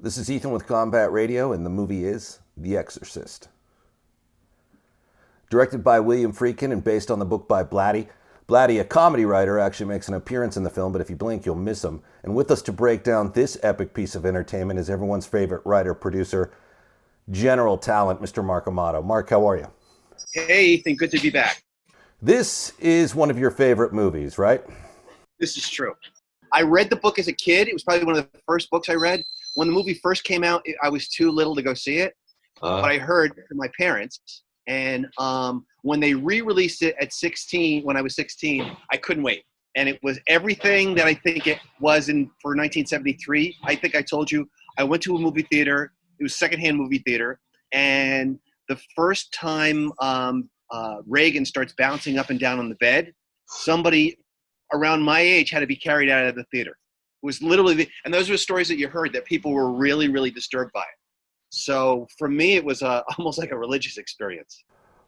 This is Ethan with Combat Radio, and the movie is The Exorcist. Directed by William Friedkin and based on the book by Blatty. Blatty, a comedy writer, actually makes an appearance in the film, but if you blink, you'll miss him. And with us to break down this epic piece of entertainment is everyone's favorite writer, producer, general talent, Mr. Mark Amato. Mark, how are you? Hey, Ethan, good to be back. This is one of your favorite movies, right? This is true. I read the book as a kid. It was probably one of the first books I read. When the movie first came out, I was too little to go see it, but I heard from my parents. And when they re-released it at 16, when I was 16, I couldn't wait. And it was everything that I think it was for 1973. I think I told you, I went to a movie theater. It was secondhand movie theater. And the first time Reagan starts bouncing up and down on the bed, somebody around my age had to be carried out of the theater. It was literally, and those were stories that you heard that people were really, really disturbed by it. So for me, it was almost like a religious experience.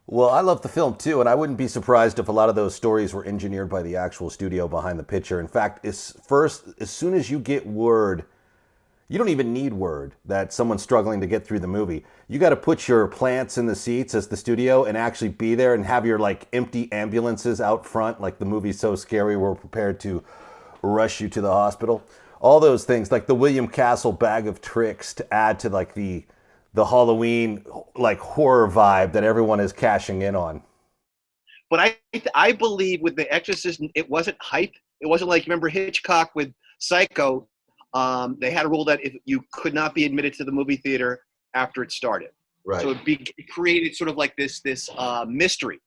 Well, I love the film too, and I wouldn't be surprised if a lot of those stories were engineered by the actual studio behind the picture. In fact, as soon as you get word, you don't even need word that someone's struggling to get through the movie. You got to put your plants in the seats as the studio and actually be there and have your empty ambulances out front, like the movie's so scary we're prepared to rush you to the hospital. All those things, like the William Castle bag of tricks to add to the Halloween horror vibe that everyone is cashing in on. But I believe with The Exorcist, it wasn't hype. It wasn't like, remember Hitchcock with Psycho, they had a rule that if you could not be admitted to the movie theater after it started. Right. So it created sort of like this mystery.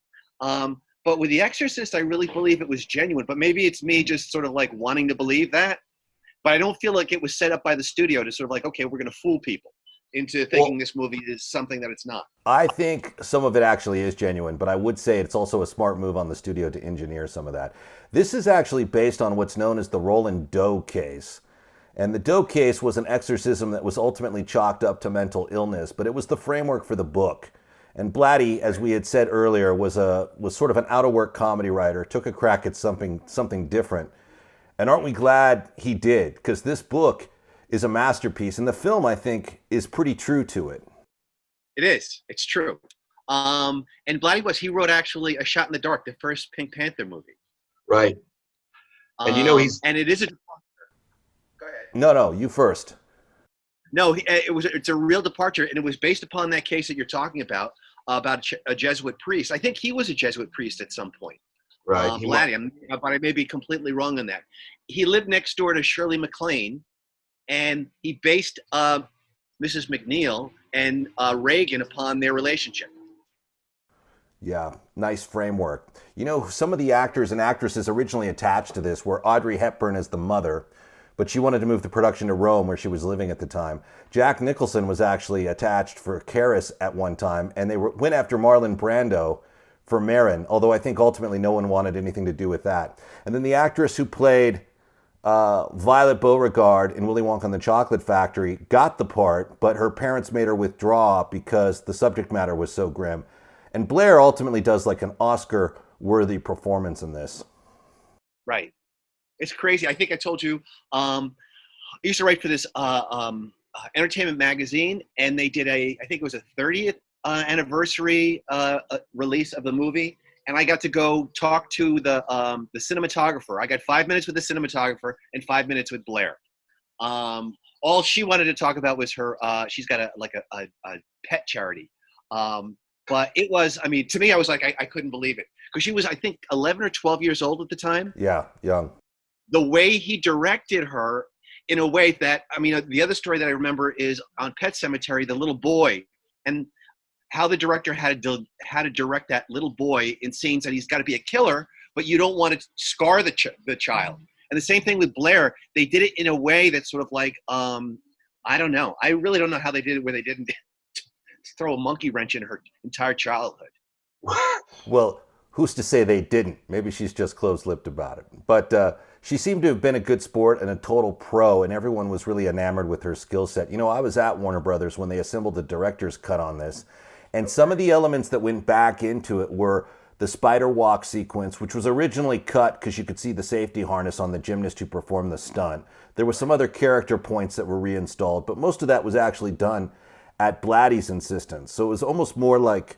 But with The Exorcist, I really believe it was genuine. But maybe it's me just sort of wanting to believe that. But I don't feel like it was set up by the studio to sort of okay, we're going to fool people into thinking this movie is something that it's not. I think some of it actually is genuine, but I would say it's also a smart move on the studio to engineer some of that. This is actually based on what's known as the Roland Doe case. And the Doe case was an exorcism that was ultimately chalked up to mental illness, but it was the framework for the book. And Blatty, as we had said earlier, was sort of an out-of-work comedy writer, took a crack at something different. And aren't we glad he did? Because this book is a masterpiece, and the film, I think, is pretty true to it. It is. It's true. And Blatty he wrote actually A Shot in the Dark, the first Pink Panther movie. Right. And and it is a... Go ahead. No, you first. No, it's a real departure, and it was based upon that case that you're talking about a Jesuit priest. I think he was a Jesuit priest at some point. Right. Blatty, but I may be completely wrong on that. He lived next door to Shirley MacLaine, and he based Mrs. McNeil and Reagan upon their relationship. Yeah, nice framework. You know, some of the actors and actresses originally attached to this were Audrey Hepburn as the mother, but she wanted to move the production to Rome, where she was living at the time. Jack Nicholson was actually attached for Karis at one time, and they went after Marlon Brando for Marin, although I think ultimately no one wanted anything to do with that. And then the actress who played Violet Beauregard in Willy Wonka and the Chocolate Factory got the part, but her parents made her withdraw because the subject matter was so grim. And Blair ultimately does an Oscar-worthy performance in this. Right. It's crazy. I think I told you, I used to write for this entertainment magazine, and they did I think it was a 30th anniversary release of the movie. And I got to go talk to the cinematographer. I got 5 minutes with the cinematographer and 5 minutes with Blair. All she wanted to talk about was her. She's got a pet charity. But it was, to me, I was I couldn't believe it, because she was, I think, 11 or 12 years old at the time. Yeah, young. The way he directed her, in a way that, the other story that I remember is on Pet Sematary, the little boy, and how the director had to direct that little boy in scenes that he's got to be a killer, but you don't want to scar the child. And the same thing with Blair. They did it in a way that's sort of I don't know. I really don't know how they did it where they didn't throw a monkey wrench in her entire childhood. Well, who's to say they didn't? Maybe she's just close-lipped about it. But she seemed to have been a good sport and a total pro, and everyone was really enamored with her skill set. You know, I was at Warner Brothers when they assembled the director's cut on this, and some of the elements that went back into it were the spider walk sequence, which was originally cut because you could see the safety harness on the gymnast who performed the stunt. There were some other character points that were reinstalled, but most of that was actually done at Blatty's insistence. So it was almost more like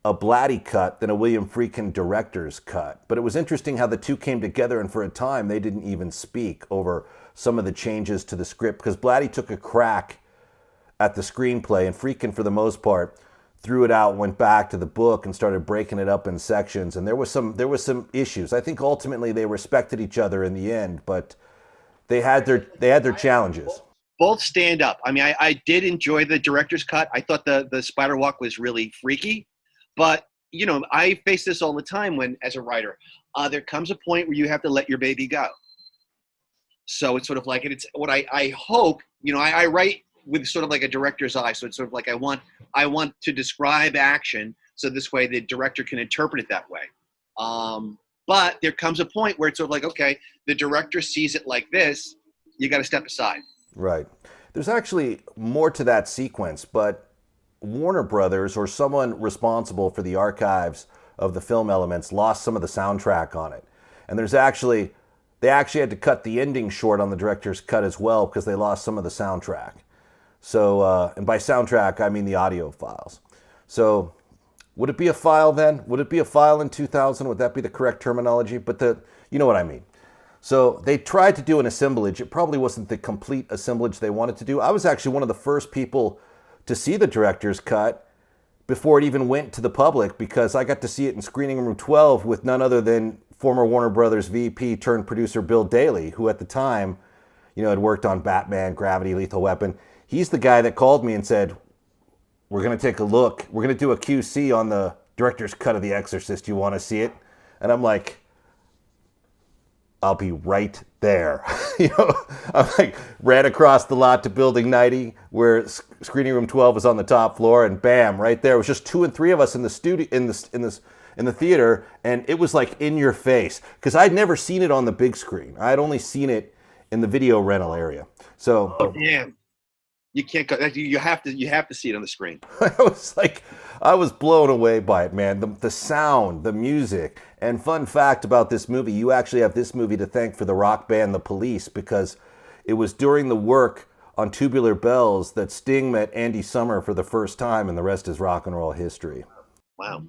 a Blatty cut than a William Friedkin director's cut. But it was interesting how the two came together, and for a time they didn't even speak over some of the changes to the script, because Blatty took a crack at the screenplay, and Friedkin, for the most part, threw it out, went back to the book, and started breaking it up in sections. And there was some issues. I think ultimately they respected each other in the end, but they had their challenges. Both stand up. I mean, I did enjoy the director's cut. I thought the spider walk was really freaky, but you know, I face this all the time when, as a writer, there comes a point where you have to let your baby go. So it's sort of like, it's what I hope, you know, I write with sort of like a director's eye. So it's sort of like I want to describe action, so this way the director can interpret it that way. But there comes a point where it's sort of like, okay, the director sees it like this, you got to step aside. Right. There's actually more to that sequence, but Warner Brothers, or someone responsible for the archives of the film elements, lost some of the soundtrack on it. And they actually had to cut the ending short on the director's cut as well, because they lost some of the soundtrack. So, and by soundtrack, I mean the audio files. So, would it be a file then? Would it be a file in 2000? Would that be the correct terminology? But you know what I mean. So they tried to do an assemblage. It probably wasn't the complete assemblage they wanted to do. I was actually one of the first people to see the director's cut before it even went to the public, because I got to see it in screening room 12 with none other than former Warner Brothers VP turned producer Bill Daly, who at the time, you know, had worked on Batman, Gravity, Lethal Weapon. He's the guy that called me and said, we're going to take a look. We're going to do a QC on the director's cut of The Exorcist. You want to see it? And I'm like, I'll be right there. You know, I'm like, ran across the lot to Building 90, where screening room 12 was on the top floor, and bam, right there. It was just 2 and 3 of us in the studio, in the theater, and it was like in your face, because I'd never seen it on the big screen. I'd only seen it in the video rental area. So, oh damn, you can't go. You have to see it on the screen. I was blown away by it, man. The sound, the music. And fun fact about this movie, you actually have this movie to thank for the rock band The Police, because it was during the work on Tubular Bells that Sting met Andy Summer for the first time, and the rest is rock and roll history. Wow.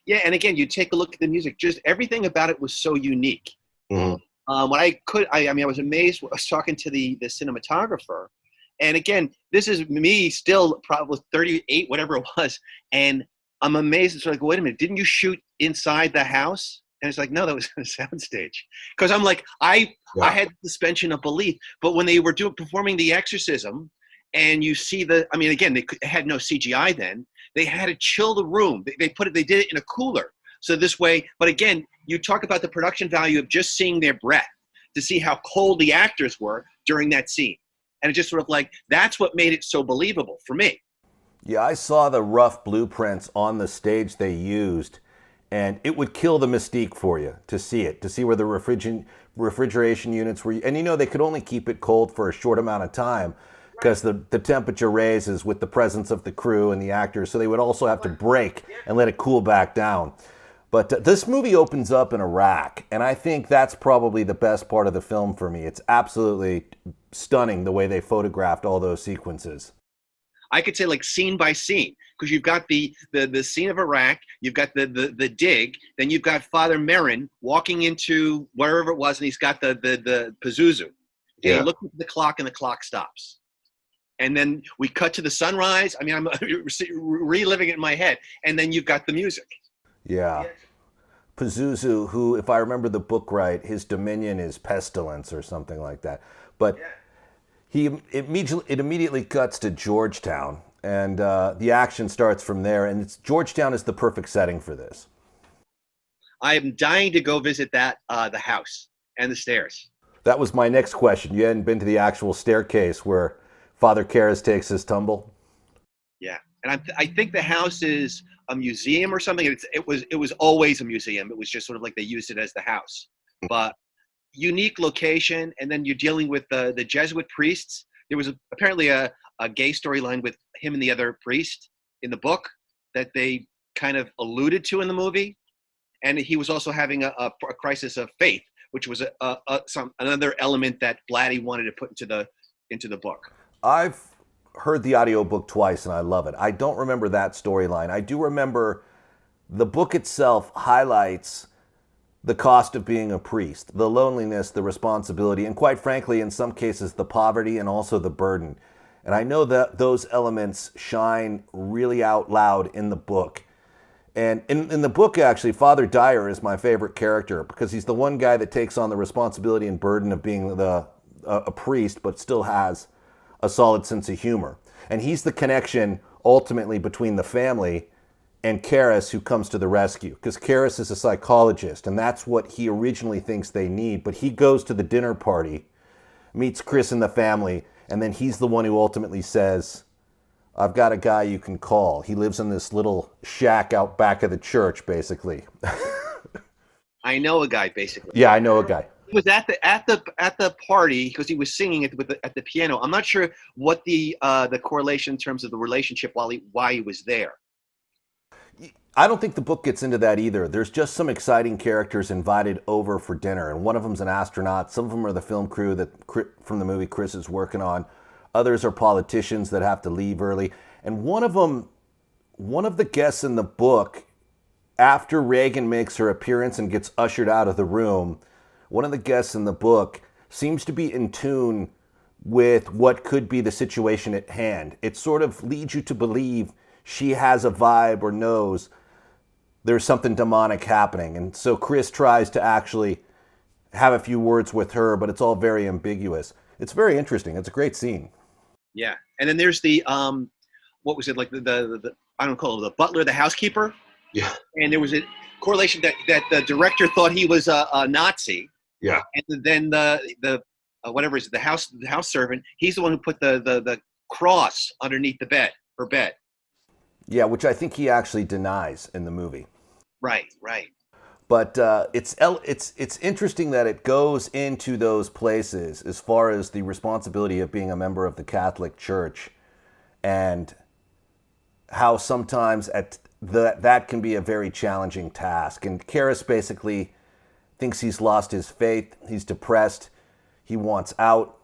Yeah, and again, you take a look at the music. Just everything about it was so unique. Mm-hmm. I was amazed. I was talking to the cinematographer, and again, this is me still probably 38, whatever it was, and I'm amazed. It's like, wait a minute, didn't you shoot inside the house? And it's like, no, that was a soundstage. Because I'm like, I had suspension of belief. But when they were performing the exorcism, and you see again, they had no CGI then. They had to chill the room. They did it in a cooler. So this way, but again, you talk about the production value of just seeing their breath, to see how cold the actors were during that scene. And it just sort of like, that's what made it so believable for me. Yeah, I saw the rough blueprints on the stage they used, and it would kill the mystique for you to see where the refrigeration units were. And you know, they could only keep it cold for a short amount of time, because the temperature raises with the presence of the crew and the actors, so they would also have to break and let it cool back down. But this movie opens up in Iraq, and I think that's probably the best part of the film for me. It's absolutely stunning the way they photographed all those sequences. I could say like scene by scene, because you've got the scene of Iraq, you've got the dig, then you've got Father Merrin walking into wherever it was, and he's got the Pazuzu. And he looks at the clock, and the clock stops. And then we cut to the sunrise. I mean, I'm reliving it in my head. And then you've got the music. Yeah. Pazuzu, who, if I remember the book right, his dominion is pestilence or something like that. But it immediately cuts to Georgetown, and the action starts from there. And Georgetown is the perfect setting for this. I am dying to go visit the house and the stairs. That was my next question. You hadn't been to the actual staircase where Father Karras takes his tumble? Yeah, and I think the house is a museum or something. It was always a museum. It was just sort of like they used it as the house. But unique location, and then you're dealing with the Jesuit priests. There was apparently a gay storyline with him and the other priest in the book that they kind of alluded to in the movie. and he was also having a crisis of faith, which was another element that Blatty wanted to put into the book. I've heard the audiobook twice and I love it. I don't remember that storyline. I do remember the book itself highlights the cost of being a priest, the loneliness, the responsibility, and quite frankly, in some cases, the poverty and also the burden. And I know that those elements shine really out loud in the book. And in the book, actually, Father Dyer is my favorite character because he's the one guy that takes on the responsibility and burden of being a priest, but still has a solid sense of humor. And he's the connection, ultimately, between the family and Karis, who comes to the rescue, because Karis is a psychologist, and that's what he originally thinks they need. But he goes to the dinner party, meets Chris and the family, and then he's the one who ultimately says, I've got a guy you can call. He lives in this little shack out back of the church, basically. I know a guy, basically. Yeah, I know a guy. He was at the party because he was singing at the piano. I'm not sure what the correlation in terms of the relationship why he was there. I don't think the book gets into that either. There's just some exciting characters invited over for dinner, and one of them's an astronaut. Some of them are the film crew from the movie Chris is working on. Others are politicians that have to leave early. And one of the guests in the book, after Reagan makes her appearance and gets ushered out of the room, one of the guests in the book seems to be in tune with what could be the situation at hand. It sort of leads you to believe she has a vibe or knows there's something demonic happening. And so Chris tries to actually have a few words with her, but it's all very ambiguous. It's very interesting. It's a great scene. Yeah. And then there's the, what was it, like the I don't call it, the butler, the housekeeper? Yeah. And there was a correlation that the director thought he was a Nazi. Yeah. And then the whatever is it, the house servant, he's the one who put the cross underneath her bed. Yeah, which I think he actually denies in the movie. Right. But it's interesting that it goes into those places as far as the responsibility of being a member of the Catholic Church, and how sometimes that can be a very challenging task. And Karis basically thinks he's lost his faith. He's depressed. He wants out.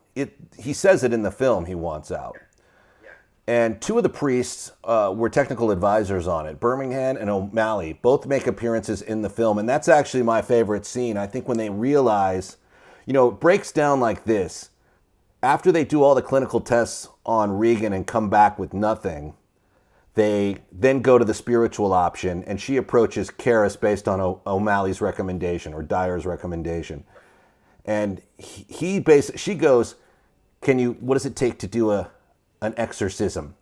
He says it in the film. He wants out. And two of the priests were technical advisors on it. Birmingham and O'Malley both make appearances in the film. And that's actually my favorite scene. I think when they realize, it breaks down like this. After they do all the clinical tests on Regan and come back with nothing, they then go to the spiritual option. And she approaches Karis based on O'Malley's recommendation or Dyer's recommendation. And she goes, what does it take to do an exorcism?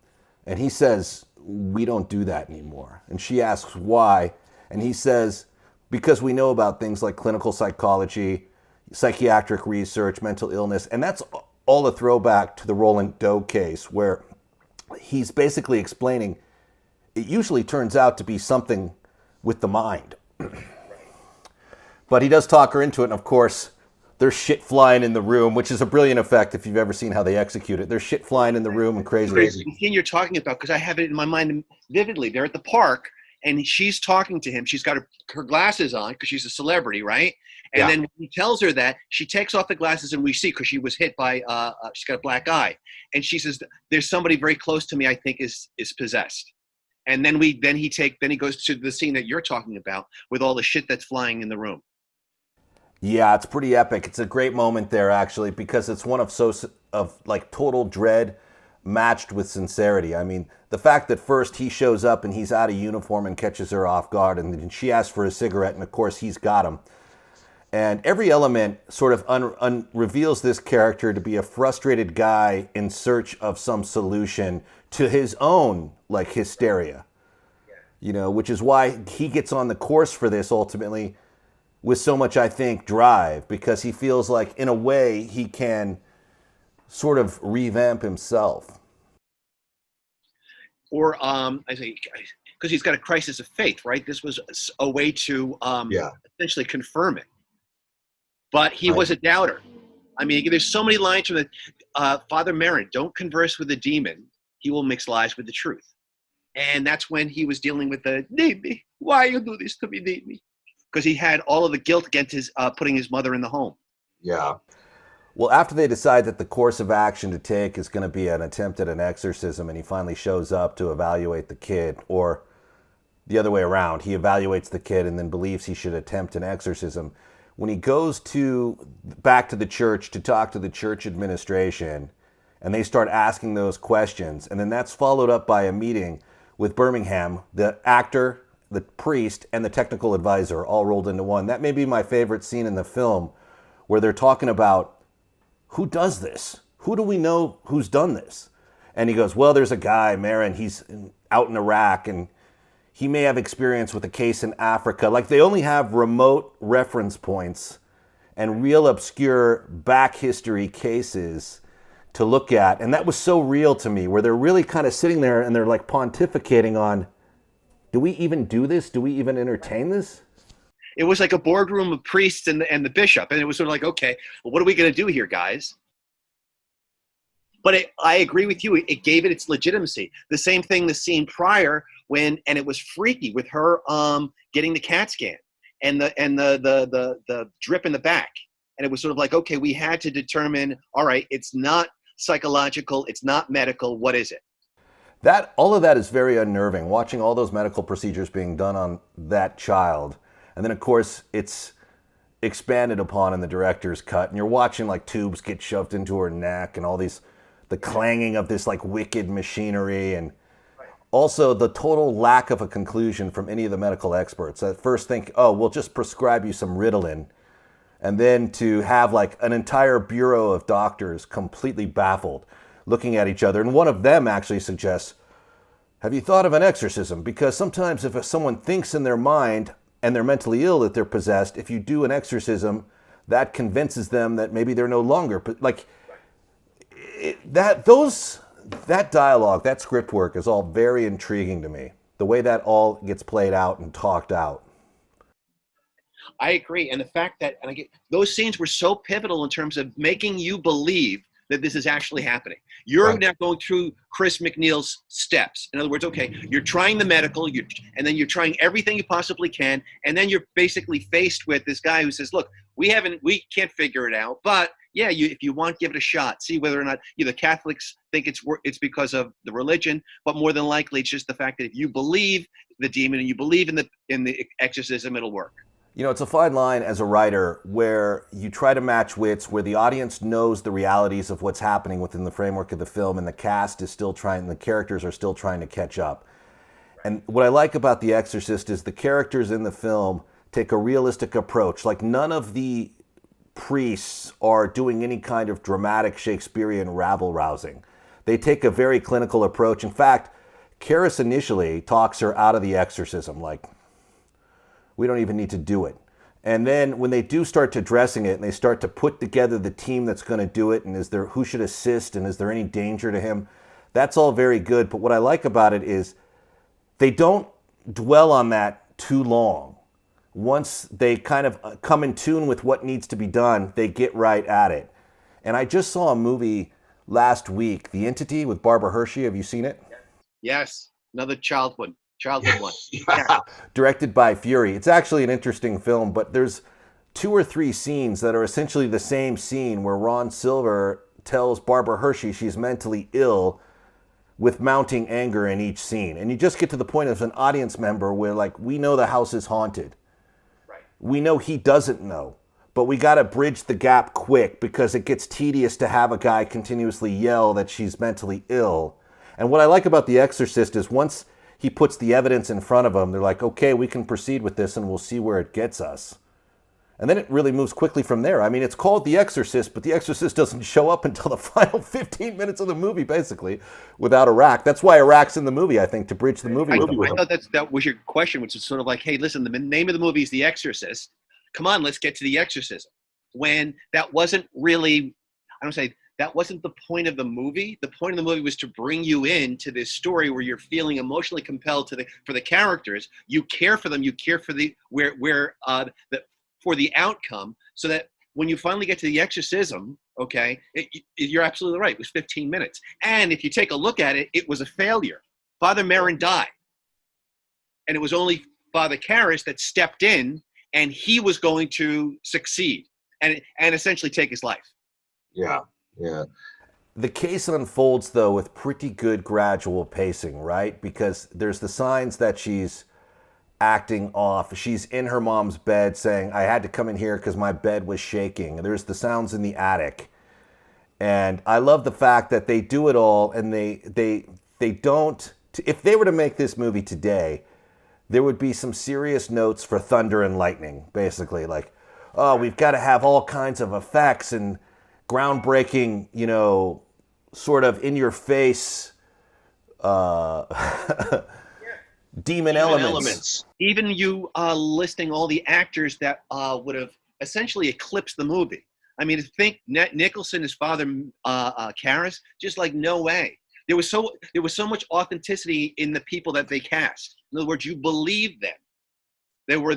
And he says, we don't do that anymore. And she asks why, and he says, because we know about things like clinical psychology, psychiatric research, mental illness. And that's all a throwback to the Roland Doe case, where he's basically explaining it usually turns out to be something with the mind. But he does talk her into it, and of course there's shit flying in the room, which is a brilliant effect if you've ever seen how they execute it. There's shit flying in the room and crazy. The scene you're talking about, because I have it in my mind vividly. They're at the park, and she's talking to him. She's got her glasses on because she's a celebrity, right? And then when he tells her that, she takes off the glasses, and we see, because she was hit by, she's got a black eye. And she says, there's somebody very close to me I think is possessed. And then he goes to the scene that you're talking about with all the shit that's flying in the room. Yeah, it's pretty epic. It's a great moment there, actually, because it's one of total dread matched with sincerity. I mean, the fact that first he shows up and he's out of uniform and catches her off guard, and then she asks for a cigarette, and of course he's got him. And every element sort of reveals this character to be a frustrated guy in search of some solution to his own, hysteria. Which is why he gets on the course for this ultimately, with so much, I think, drive, because he feels like, in a way, he can sort of revamp himself. Or, because he's got a crisis of faith, right? This was a way to essentially confirm it. But he was a doubter. I mean, there's so many lines from the Father Merrin, don't converse with the demon. He will mix lies with the truth. And that's when he was dealing with the, Nimi, why you do this to me, Nimi? because he had all of the guilt against his putting his mother in the home. Yeah. Well, after they decide that the course of action to take is going to be an attempt at an exorcism, and he finally shows up to evaluate the kid, or the other way around, he evaluates the kid and then believes he should attempt an exorcism. When he goes back to the church to talk to the church administration, and they start asking those questions, and then that's followed up by a meeting with Birmingham, the actor, the priest, and the technical advisor all rolled into one. That may be my favorite scene in the film, where they're talking about, who does this? Who do we know who's done this? And he goes, well, there's a guy, Marin, he's out in Iraq, and he may have experience with a case in Africa. Like, they only have remote reference points and real obscure back history cases to look at. And that was so real to me, where they're really kind of sitting there and they're like pontificating on, do we even do this? Do we even entertain this? It was like a boardroom of priests and the bishop. And it was sort of like, okay, well, what are we going to do here, guys? But I agree with you. It gave it its legitimacy. The same thing, the scene prior and it was freaky with her getting the CAT scan and the drip in the back. And it was sort of like, okay, we had to determine, all right, it's not psychological, it's not medical. What is it? All of that is very unnerving, watching all those medical procedures being done on that child. And then, of course, it's expanded upon in the director's cut. And you're watching, like, tubes get shoved into her neck and all the clanging of this, like, wicked machinery. And also the total lack of a conclusion from any of the medical experts. At first think, oh, we'll just prescribe you some Ritalin. And then to have, like, an entire bureau of doctors completely baffled, looking at each other. And one of them actually suggests, have you thought of an exorcism? Because sometimes if someone thinks in their mind and they're mentally ill that they're possessed, if you do an exorcism, that convinces them that maybe they're no longer. Like, that dialogue, that script work is all very intriguing to me. The way that all gets played out and talked out. I agree. And the fact that those scenes were so pivotal in terms of making you believe that this is actually happening. You're now going through Chris McNeil's steps. In other words, okay, you're trying the medical, and then you're trying everything you possibly can, and then you're basically faced with this guy who says, look, we can't figure it out, but yeah, if you want, give it a shot. See whether or not the Catholics think it's because of the religion, but more than likely it's just the fact that if you believe the demon and you believe in the exorcism, it'll work. You know, it's a fine line as a writer where you try to match wits, where the audience knows the realities of what's happening within the framework of the film, and the cast is still the characters are still trying to catch up. And what I like about The Exorcist is the characters in the film take a realistic approach. Like, none of the priests are doing any kind of dramatic Shakespearean rabble-rousing. They take a very clinical approach. In fact, Karras initially talks her out of the exorcism, like, we don't even need to do it. And then when they do start to dressing it and they start to put together the team that's going to do it, and who should assist, and is there any danger to him, that's all very good. But what I like about it is they don't dwell on that too long. Once they kind of come in tune with what needs to be done, they get right at it. And I just saw a movie last week, The Entity, with Barbara Hershey. Have you seen it? Yes, another childhood one. Yeah. Directed by Fury. It's actually an interesting film, but there's 2 or 3 scenes that are essentially the same scene, where Ron Silver tells Barbara Hershey she's mentally ill, with mounting anger in each scene. And you just get to the point as an audience member where, like, we know the house is haunted. Right. We know he doesn't know, but we got to bridge the gap quick because it gets tedious to have a guy continuously yell that she's mentally ill. And what I like about The Exorcist is once he puts the evidence in front of them, they're like, okay, we can proceed with this and we'll see where it gets us. And then it really moves quickly from there. I mean, it's called The Exorcist, but The Exorcist doesn't show up until the final 15 minutes of the movie, basically, without Iraq. That's why Iraq's in the movie, I think, to bridge the movie. I thought that was your question, which is sort of like, hey, listen, the name of the movie is The Exorcist. Come on, let's get to the exorcism. When that wasn't really, that wasn't the point of the movie. The point of the movie was to bring you into this story where you're feeling emotionally compelled for the characters. You care for them. You care for for the outcome, so that when you finally get to the exorcism, okay, you're absolutely right. It was 15 minutes. And if you take a look at it, it was a failure. Father Marin died. And it was only Father Karras that stepped in and he was going to succeed and essentially take his life. Yeah. The case unfolds, though, with pretty good gradual pacing, right? Because there's the signs that she's acting off. She's in her mom's bed saying, I had to come in here because my bed was shaking. There's the sounds in the attic. And I love the fact that they do it all, and they don't... If they were to make this movie today, there would be some serious notes for thunder and lightning, basically. Like, oh, we've got to have all kinds of effects and groundbreaking, sort of in-your-face demon elements. Even you listing all the actors that would have essentially eclipsed the movie. I mean, to think Nicholson, his father, Karras, just like no way. There was so much authenticity in the people that they cast. In other words, you believed them. They were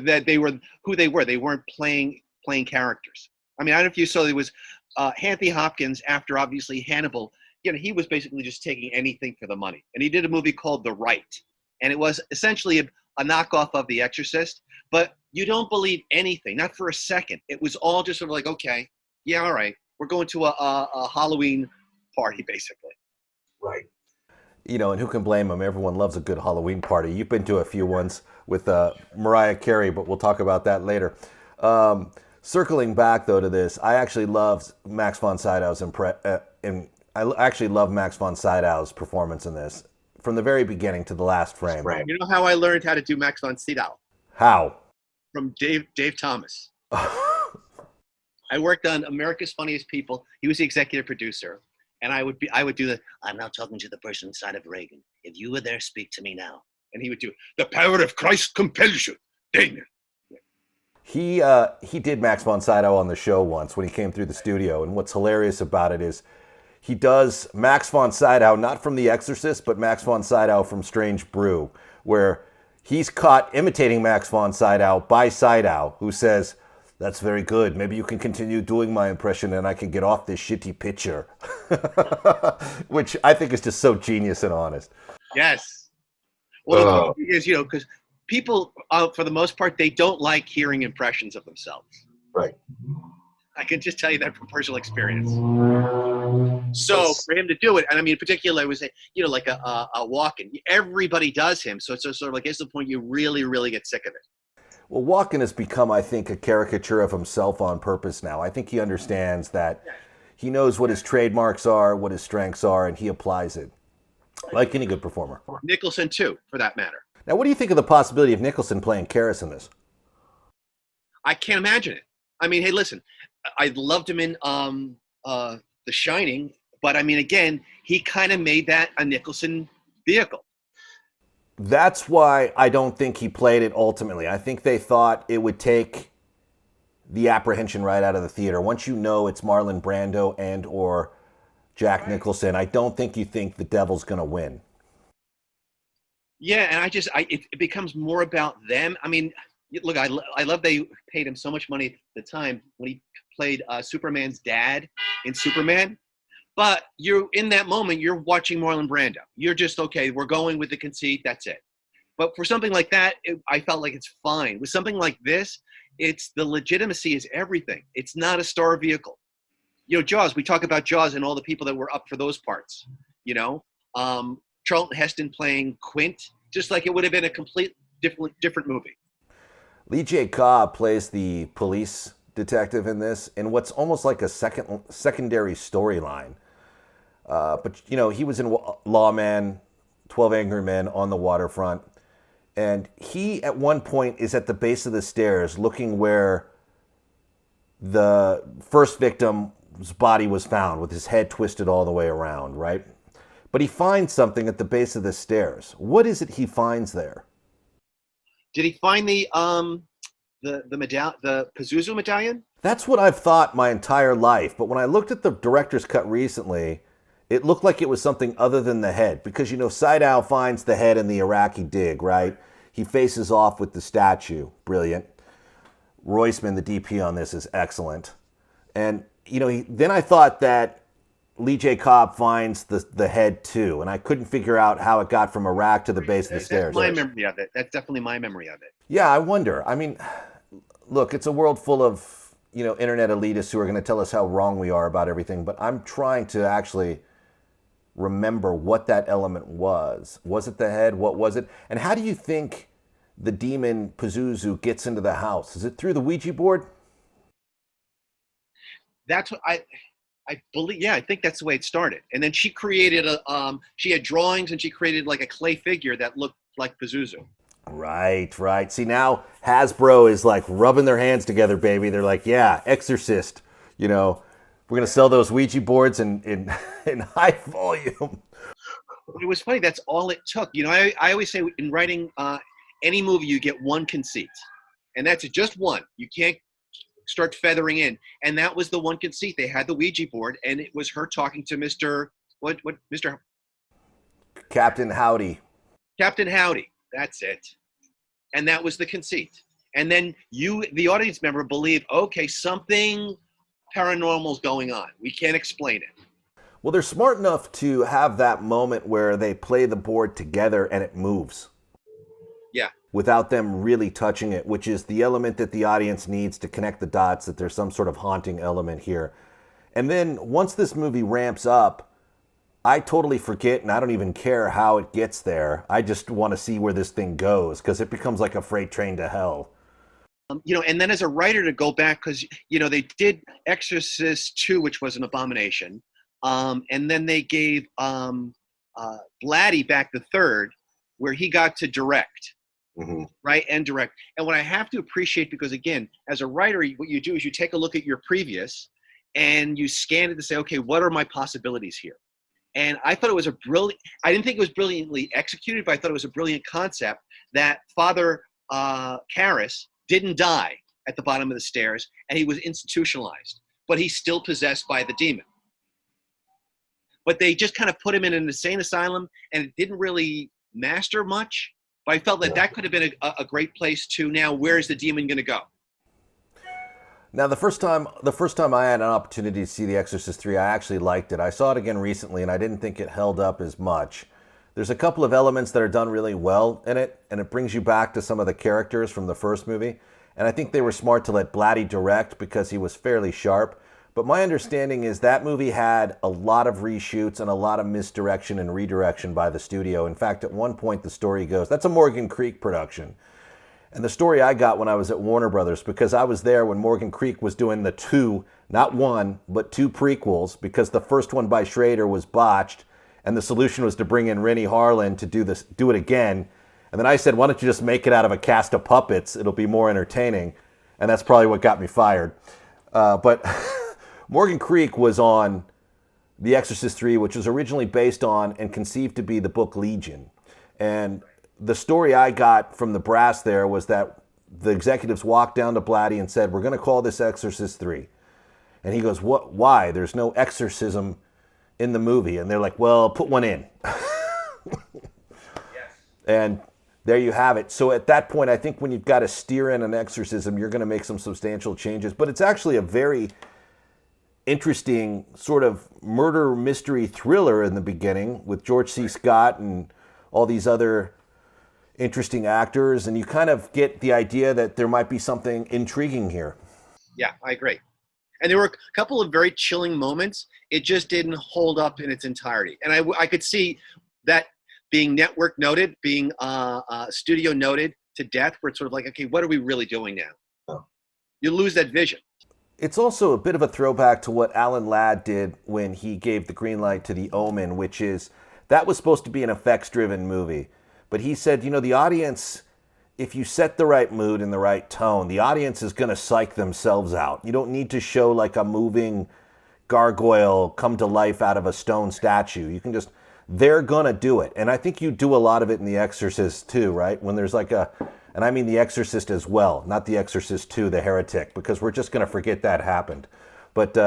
who they were. They weren't playing characters. I mean, I don't know if you saw, there was Anthony Hopkins, after obviously Hannibal. He was basically just taking anything for the money. And he did a movie called The Right. And it was essentially a knockoff of The Exorcist. But you don't believe anything, not for a second. It was all just sort of like, okay, yeah, all right. We're going to a Halloween party, basically. Right. And who can blame them? Everyone loves a good Halloween party. You've been to a few ones with Mariah Carey, but we'll talk about that later. Circling back, though, to this, I actually loved Max von Sydow's I actually love Max von Sydow's performance in this, from the very beginning to the last frame. You know how I learned how to do Max von Sydow? How? From Dave Thomas. I worked on America's Funniest People. He was the executive producer. And I would do the, I'm now talking to the person inside of Reagan. If you were there, speak to me now. And he would do, the power of Christ compels you. Damien. He did Max von Sydow on the show once when he came through the studio. And what's hilarious about it is he does Max von Sydow, not from The Exorcist, but Max von Sydow from Strange Brew, where he's caught imitating Max von Sydow by Sydow, who says, that's very good. Maybe you can continue doing my impression and I can get off this shitty picture. Which I think is just so genius and honest. Yes. Well, the thing is, because people, for the most part, they don't like hearing impressions of themselves. Right. I can just tell you that from personal experience. So for him to do it, and I mean, particularly, I would say, like a Walken. Everybody does him. So it's sort of like, it's the point you really, really get sick of it. Well, Walken has become, I think, a caricature of himself on purpose now. I think he understands that he knows what his trademarks are, what his strengths are, and he applies it, like any good performer. Nicholson, too, for that matter. Now, what do you think of the possibility of Nicholson playing Karras in this? I can't imagine it. I mean, hey, listen, I loved him in The Shining, but I mean, again, he kind of made that a Nicholson vehicle. That's why I don't think he played it ultimately. I think they thought it would take the apprehension right out of the theater. Once you know it's Marlon Brando and or Jack Nicholson, I don't think you think the devil's going to win. Yeah, and it becomes more about them. I mean, look, I love they paid him so much money at the time when he played Superman's dad in Superman. But you're in that moment, you're watching Marlon Brando. You're just, okay, we're going with the conceit, that's it. But for something like that, I felt like it's fine. With something like this, it's the legitimacy is everything. It's not a star vehicle. Jaws, we talk about Jaws and all the people that were up for those parts. Charlton Heston playing Quint, just like it would have been a complete different movie. Lee J. Cobb plays the police detective in this, in what's almost like a secondary storyline. But he was in Lawman, 12 Angry Men, On the Waterfront, and he at one point is at the base of the stairs looking where the first victim's body was found, with his head twisted all the way around, right? But he finds something at the base of the stairs. What is it he finds there? Did he find the Pazuzu medallion? That's what I've thought my entire life. But when I looked at the director's cut recently, it looked like it was something other than the head. Because, Sydow finds the head in the Iraqi dig, right? He faces off with the statue. Brilliant. Roisman, the DP on this, is excellent. And, then I thought that Lee J. Cobb finds the head too. And I couldn't figure out how it got from Iraq to the base of the stairs. That's my memory of it. That's definitely my memory of it. Yeah, I wonder. I mean, look, it's a world full of, internet elitists who are going to tell us how wrong we are about everything, but I'm trying to actually remember what that element was. Was it the head? What was it? And how do you think the demon Pazuzu gets into the house? Is it through the Ouija board? That's what I believe. Yeah, I think that's the way it started. And then she created she had drawings and she created like a clay figure that looked like Pazuzu. Right. See, now Hasbro is like rubbing their hands together, baby. They're like, yeah, Exorcist, we're going to sell those Ouija boards in high volume. It was funny. That's all it took. I always say in writing any movie, you get one conceit. And that's just one. You can't start feathering in. And that was the one conceit. They had the Ouija board, and it was her talking to Mr. Captain Howdy. Captain Howdy. That's it. And that was the conceit. And then you, the audience member, believe, okay, something paranormal is going on. We can't explain it. Well, they're smart enough to have that moment where they play the board together and it moves. Yeah. Without them really touching it, which is the element that the audience needs to connect the dots, that there's some sort of haunting element here. And then once this movie ramps up, I totally forget, and I don't even care how it gets there. I just want to see where this thing goes, because it becomes like a freight train to hell. And then as a writer to go back, because, they did Exorcist 2, which was an abomination. And then they gave Blatty back the third, where he got to direct. Mm-hmm. Right, and direct. And what I have to appreciate, because again, as a writer, what you do is you take a look at your previous and you scan it to say, okay, what are my possibilities here? And I thought it was I didn't think it was brilliantly executed, but I thought it was a brilliant concept that Father Karras didn't die at the bottom of the stairs, and he was institutionalized, but he's still possessed by the demon. But they just kind of put him in an insane asylum, and it didn't really master much. But I felt that could have been a great place to, now where's the demon going to go? Now, the first time I had an opportunity to see The Exorcist 3, I actually liked it. I saw it again recently, and I didn't think it held up as much. There's a couple of elements that are done really well in it, and it brings you back to some of the characters from the first movie. And I think they were smart to let Blatty direct because he was fairly sharp. But my understanding is that movie had a lot of reshoots and a lot of misdirection and redirection by the studio. In fact, at one point the story goes, that's a Morgan Creek production. And the story I got when I was at Warner Brothers, because I was there when Morgan Creek was doing the 2, not 1, but 2 prequels, because the first one by Schrader was botched, and the solution was to bring in Rennie Harlin to do it again. And then I said, why don't you just make it out of a cast of puppets? It'll be more entertaining. And that's probably what got me fired. But Morgan Creek was on The Exorcist 3, which was originally based on and conceived to be the book Legion. And the story I got from the brass there was that the executives walked down to Blatty and said, we're going to call this Exorcist 3. And he goes, what? Why? There's no exorcism in the movie. And they're like, well, put one in. Yes. And there you have it. So at that point, I think when you've got to steer in an exorcism, you're going to make some substantial changes. But it's actually a very interesting sort of murder mystery thriller in the beginning with George C. Scott and all these other interesting actors. And you kind of get the idea that there might be something intriguing here. Yeah, I agree. And there were a couple of very chilling moments. It just didn't hold up in its entirety. And I could see that being network noted, being studio noted to death, where it's sort of like, okay, what are we really doing now? Oh. You lose that vision. It's also a bit of a throwback to what Alan Ladd did when he gave the green light to The Omen, which is, that was supposed to be an effects-driven movie. But he said, the audience, if you set the right mood and the right tone, the audience is going to psych themselves out. You don't need to show like a moving gargoyle come to life out of a stone statue. You can just, they're going to do it. And I think you do a lot of it in The Exorcist too, right? When there's like and I mean The Exorcist as well, not The Exorcist 2, The Heretic, because we're just going to forget that happened. But,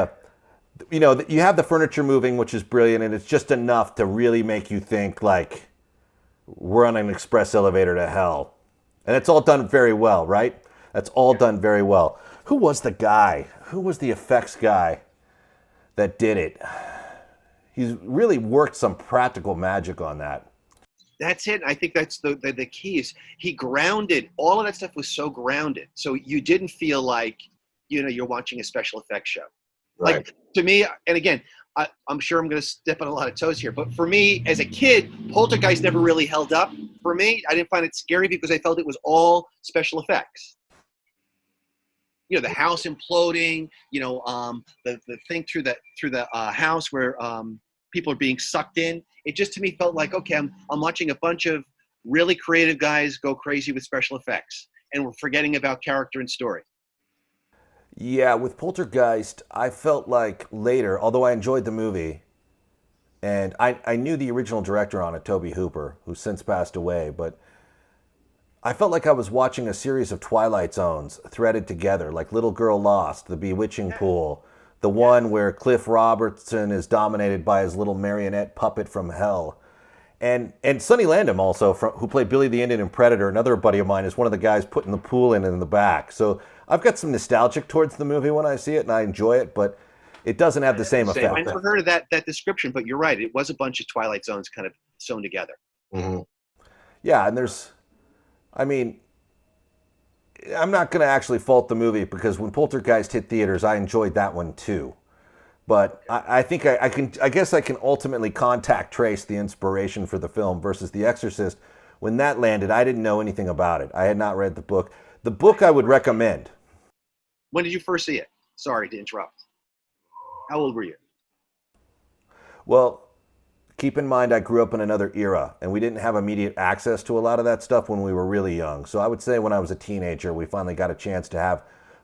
you have the furniture moving, which is brilliant, and it's just enough to really make you think like we're on an express elevator to hell. And it's all done very well, right? That's all done very well. Who was the guy? Who was the effects guy that did it? He's really worked some practical magic on that. That's it. I think that's the key is he grounded, all of that stuff was so grounded. So you didn't feel like, you're watching a special effects show. Right. Like to me, and again, I'm sure I'm going to step on a lot of toes here, but for me as a kid, Poltergeist never really held up for me. I didn't find it scary because I felt it was all special effects. The house imploding, the thing through the house where people are being sucked in. It just to me felt like, okay, I'm watching a bunch of really creative guys go crazy with special effects, and we're forgetting about character and story. Yeah, with Poltergeist, I felt like later, although I enjoyed the movie, and I knew the original director on it, Tobe Hooper, who's since passed away, but I felt like I was watching a series of Twilight Zones threaded together, like Little Girl Lost, The Bewitching Pool, the one where Cliff Robertson is dominated by his little marionette puppet from hell. And Sonny Landham also, who played Billy the Indian in Predator, another buddy of mine, is one of the guys putting the pool in the back. So I've got some nostalgic towards the movie when I see it, and I enjoy it, but it doesn't have the same effect. I never heard of that description, but you're right. It was a bunch of Twilight Zones kind of sewn together. Mm-hmm. Yeah, and I'm not going to actually fault the movie because when Poltergeist hit theaters, I enjoyed that one too. But I think I guess I can ultimately contact trace the inspiration for the film versus The Exorcist. When that landed, I didn't know anything about it. I had not read the book. The book I would recommend. When did you first see it? Sorry to interrupt. How old were you? Well, keep in mind I grew up in another era, and we didn't have immediate access to a lot of that stuff when we were really young. So I would say when I was a teenager, we finally got a chance to have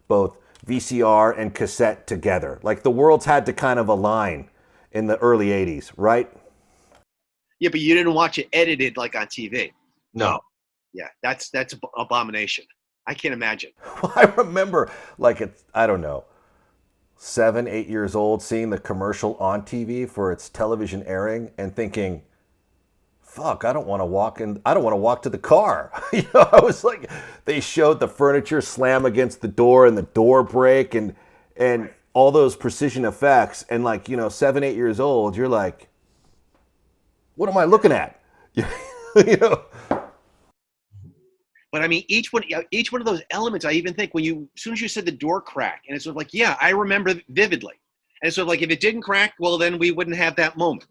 both VCR and cassette together. Like the worlds had to kind of align in the early 80s, right? Yeah, but you didn't watch it edited like on TV. No. Yeah, that's abomination. I can't imagine. I remember, I don't know, 7, 8 years old, seeing the commercial on TV for its television airing and thinking, fuck, I don't want to walk to the car. I was like, they showed the furniture slam against the door and the door break and all those precision effects. And 7, 8 years old, you're like, what am I looking at? But I mean, each one of those elements, I even think as soon as you said the door crack, and it's sort of like, yeah, I remember vividly. And it's sort of like, if it didn't crack, well, then we wouldn't have that moment.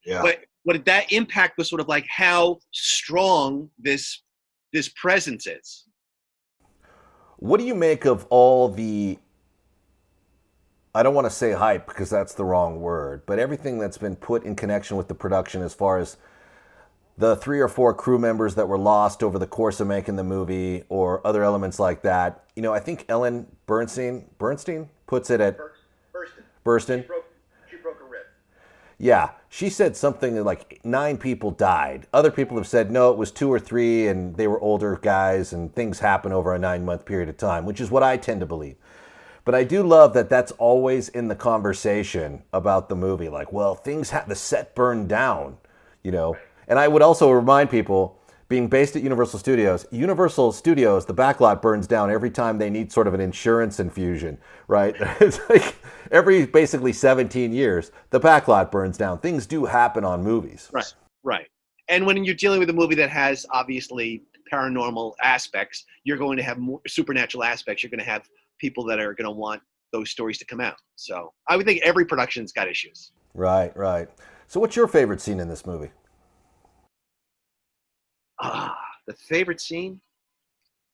Yeah. But that impact was sort of like how strong this presence is. What do you make of all the, I don't want to say hype because that's the wrong word, but everything that's been put in connection with the production as far as the 3 or 4 crew members that were lost over the course of making the movie or other elements like that? I think Ellen Bernstein puts it at... Burstyn. She broke a rib. Yeah, she said something like 9 people died. Other people have said, no, it was 2 or 3, and they were older guys, and things happen over a 9-month period of time, which is what I tend to believe. But I do love that that's always in the conversation about the movie. Like, well, the set burned down, Right. And I would also remind people, being based at Universal Studios, the backlot burns down every time they need sort of an insurance infusion, right? It's like every basically 17 years, the backlot burns down. Things do happen on movies. Right. And when you're dealing with a movie that has obviously paranormal aspects, you're going to have more supernatural aspects. You're going to have people that are going to want those stories to come out. So I would think every production's got issues. Right. So what's your favorite scene in this movie? The favorite scene?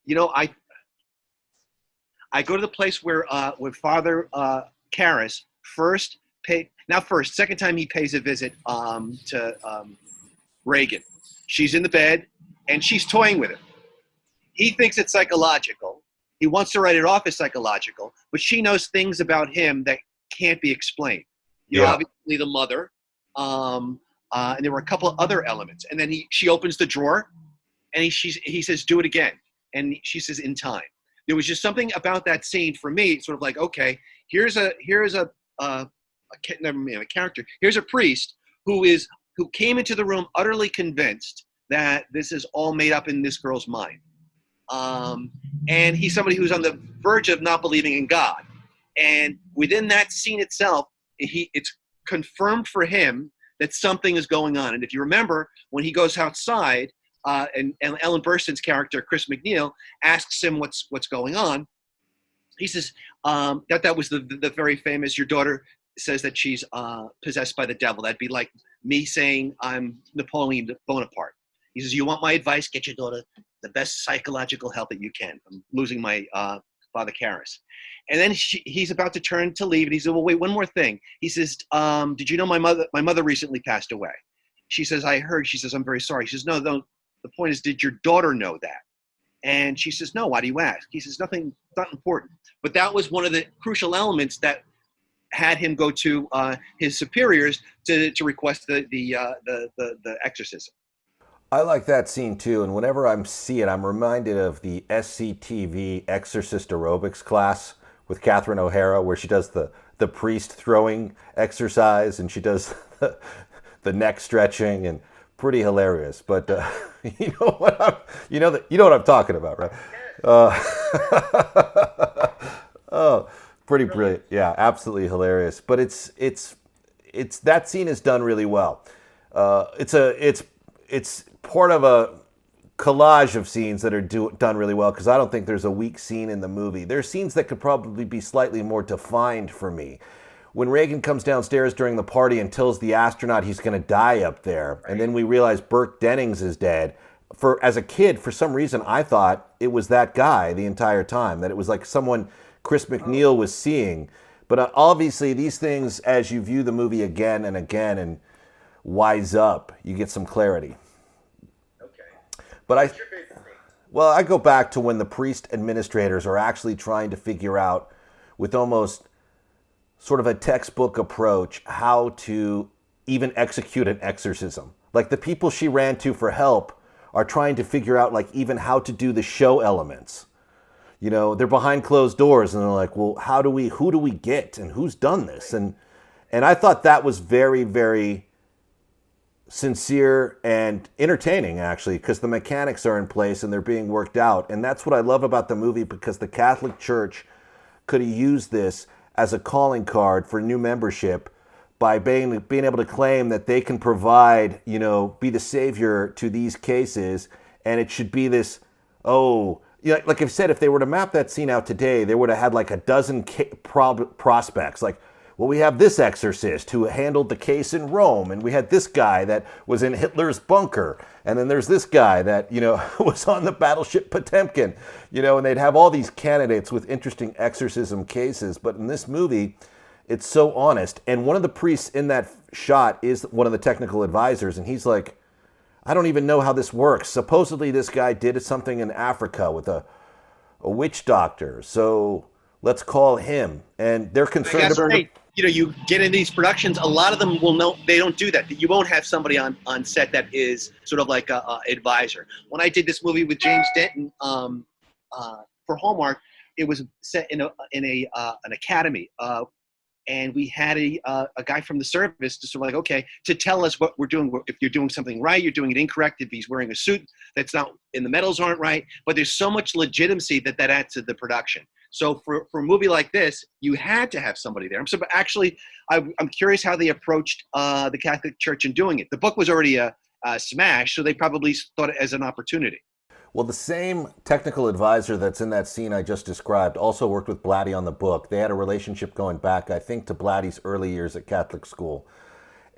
I go to the place where Father Karras second time he pays a visit to Reagan. She's in the bed and she's toying with him. He thinks it's psychological. He wants to write it off as psychological, but she knows things about him that can't be explained. Obviously the mother, and there were a couple of other elements. And then she opens the drawer, and he says, "Do it again." And she says, "In time." There was just something about that scene for me, sort of like, okay, here's a character. Here's a priest who came into the room utterly convinced that this is all made up in this girl's mind. And he's somebody who's on the verge of not believing in God. And within that scene itself, it's confirmed for him that something is going on. And if you remember, when he goes outside, and Ellen Burstyn's character, Chris McNeil, asks him what's going on. He says that was the very famous, your daughter says that she's possessed by the devil. That'd be like me saying I'm Napoleon Bonaparte. He says, you want my advice? Get your daughter the best psychological help that you can. I'm losing my Father Karras. And then he's about to turn to leave, and he said, well, wait, one more thing. He says, did you know my mother recently passed away? She says, I heard. She says, I'm very sorry. She says, no, the point is, did your daughter know that? And she says, no, why do you ask? He says, nothing, not important. But that was one of the crucial elements that had him go to his superiors to request the exorcism. I like that scene too, and whenever I see it, I'm reminded of the SCTV Exorcist aerobics class with Catherine O'Hara, where she does the priest throwing exercise, and she does the neck stretching, and pretty hilarious. But you know what I'm talking about, right? Oh, pretty brilliant. Yeah, absolutely hilarious. But it's that scene is done really well. It's part of a collage of scenes that are done really well, because I don't think there's a weak scene in the movie. There's scenes that could probably be slightly more defined for me. When Reagan comes downstairs during the party and tells the astronaut he's going to die up there, and then we realize Burke Dennings is dead. As a kid, for some reason, I thought it was that guy the entire time, that it was like someone Chris McNeil was seeing. But obviously, these things, as you view the movie again and again and wise up, you get some clarity. Okay. But I go back to when the priest administrators are actually trying to figure out, with almost sort of a textbook approach, how to even execute an exorcism. Like the people she ran to for help are trying to figure out like even how to do the show elements. You know, they're behind closed doors and they're like, well, who do we get and who's done this? And I thought that was very, very sincere and entertaining, actually, because the mechanics are in place and they're being worked out. And that's what I love about the movie, because the Catholic Church could have used this as a calling card for new membership by being able to claim that they can provide, be the savior to these cases. And it should be this, like I've said, if they were to map that scene out today, they would have had like a dozen prospects. Like, well, we have this exorcist who handled the case in Rome, and we had this guy that was in Hitler's bunker, and then there's this guy that, was on the battleship Potemkin, and they'd have all these candidates with interesting exorcism cases. But in this movie, it's so honest. And one of the priests in that shot is one of the technical advisors, and he's like, I don't even know how this works. Supposedly this guy did something in Africa with a witch doctor, so let's call him. And they're concerned about... You get in these productions, a lot of them will know they don't do that. You won't have somebody on set that is sort of like a advisor. When I did this movie with James Denton for Hallmark, it was set in an academy, and we had a guy from the service to sort of like, okay, to tell us what we're doing. If you're doing something right, you're doing it incorrect. If he's wearing a suit that's not, and the medals aren't right, but there's so much legitimacy that adds to the production. So for a movie like this, you had to have somebody there. So, but actually, I'm curious how they approached the Catholic Church in doing it. The book was already a smash, so they probably thought it as an opportunity. Well, the same technical advisor that's in that scene I just described also worked with Blatty on the book. They had a relationship going back, I think, to Blatty's early years at Catholic school.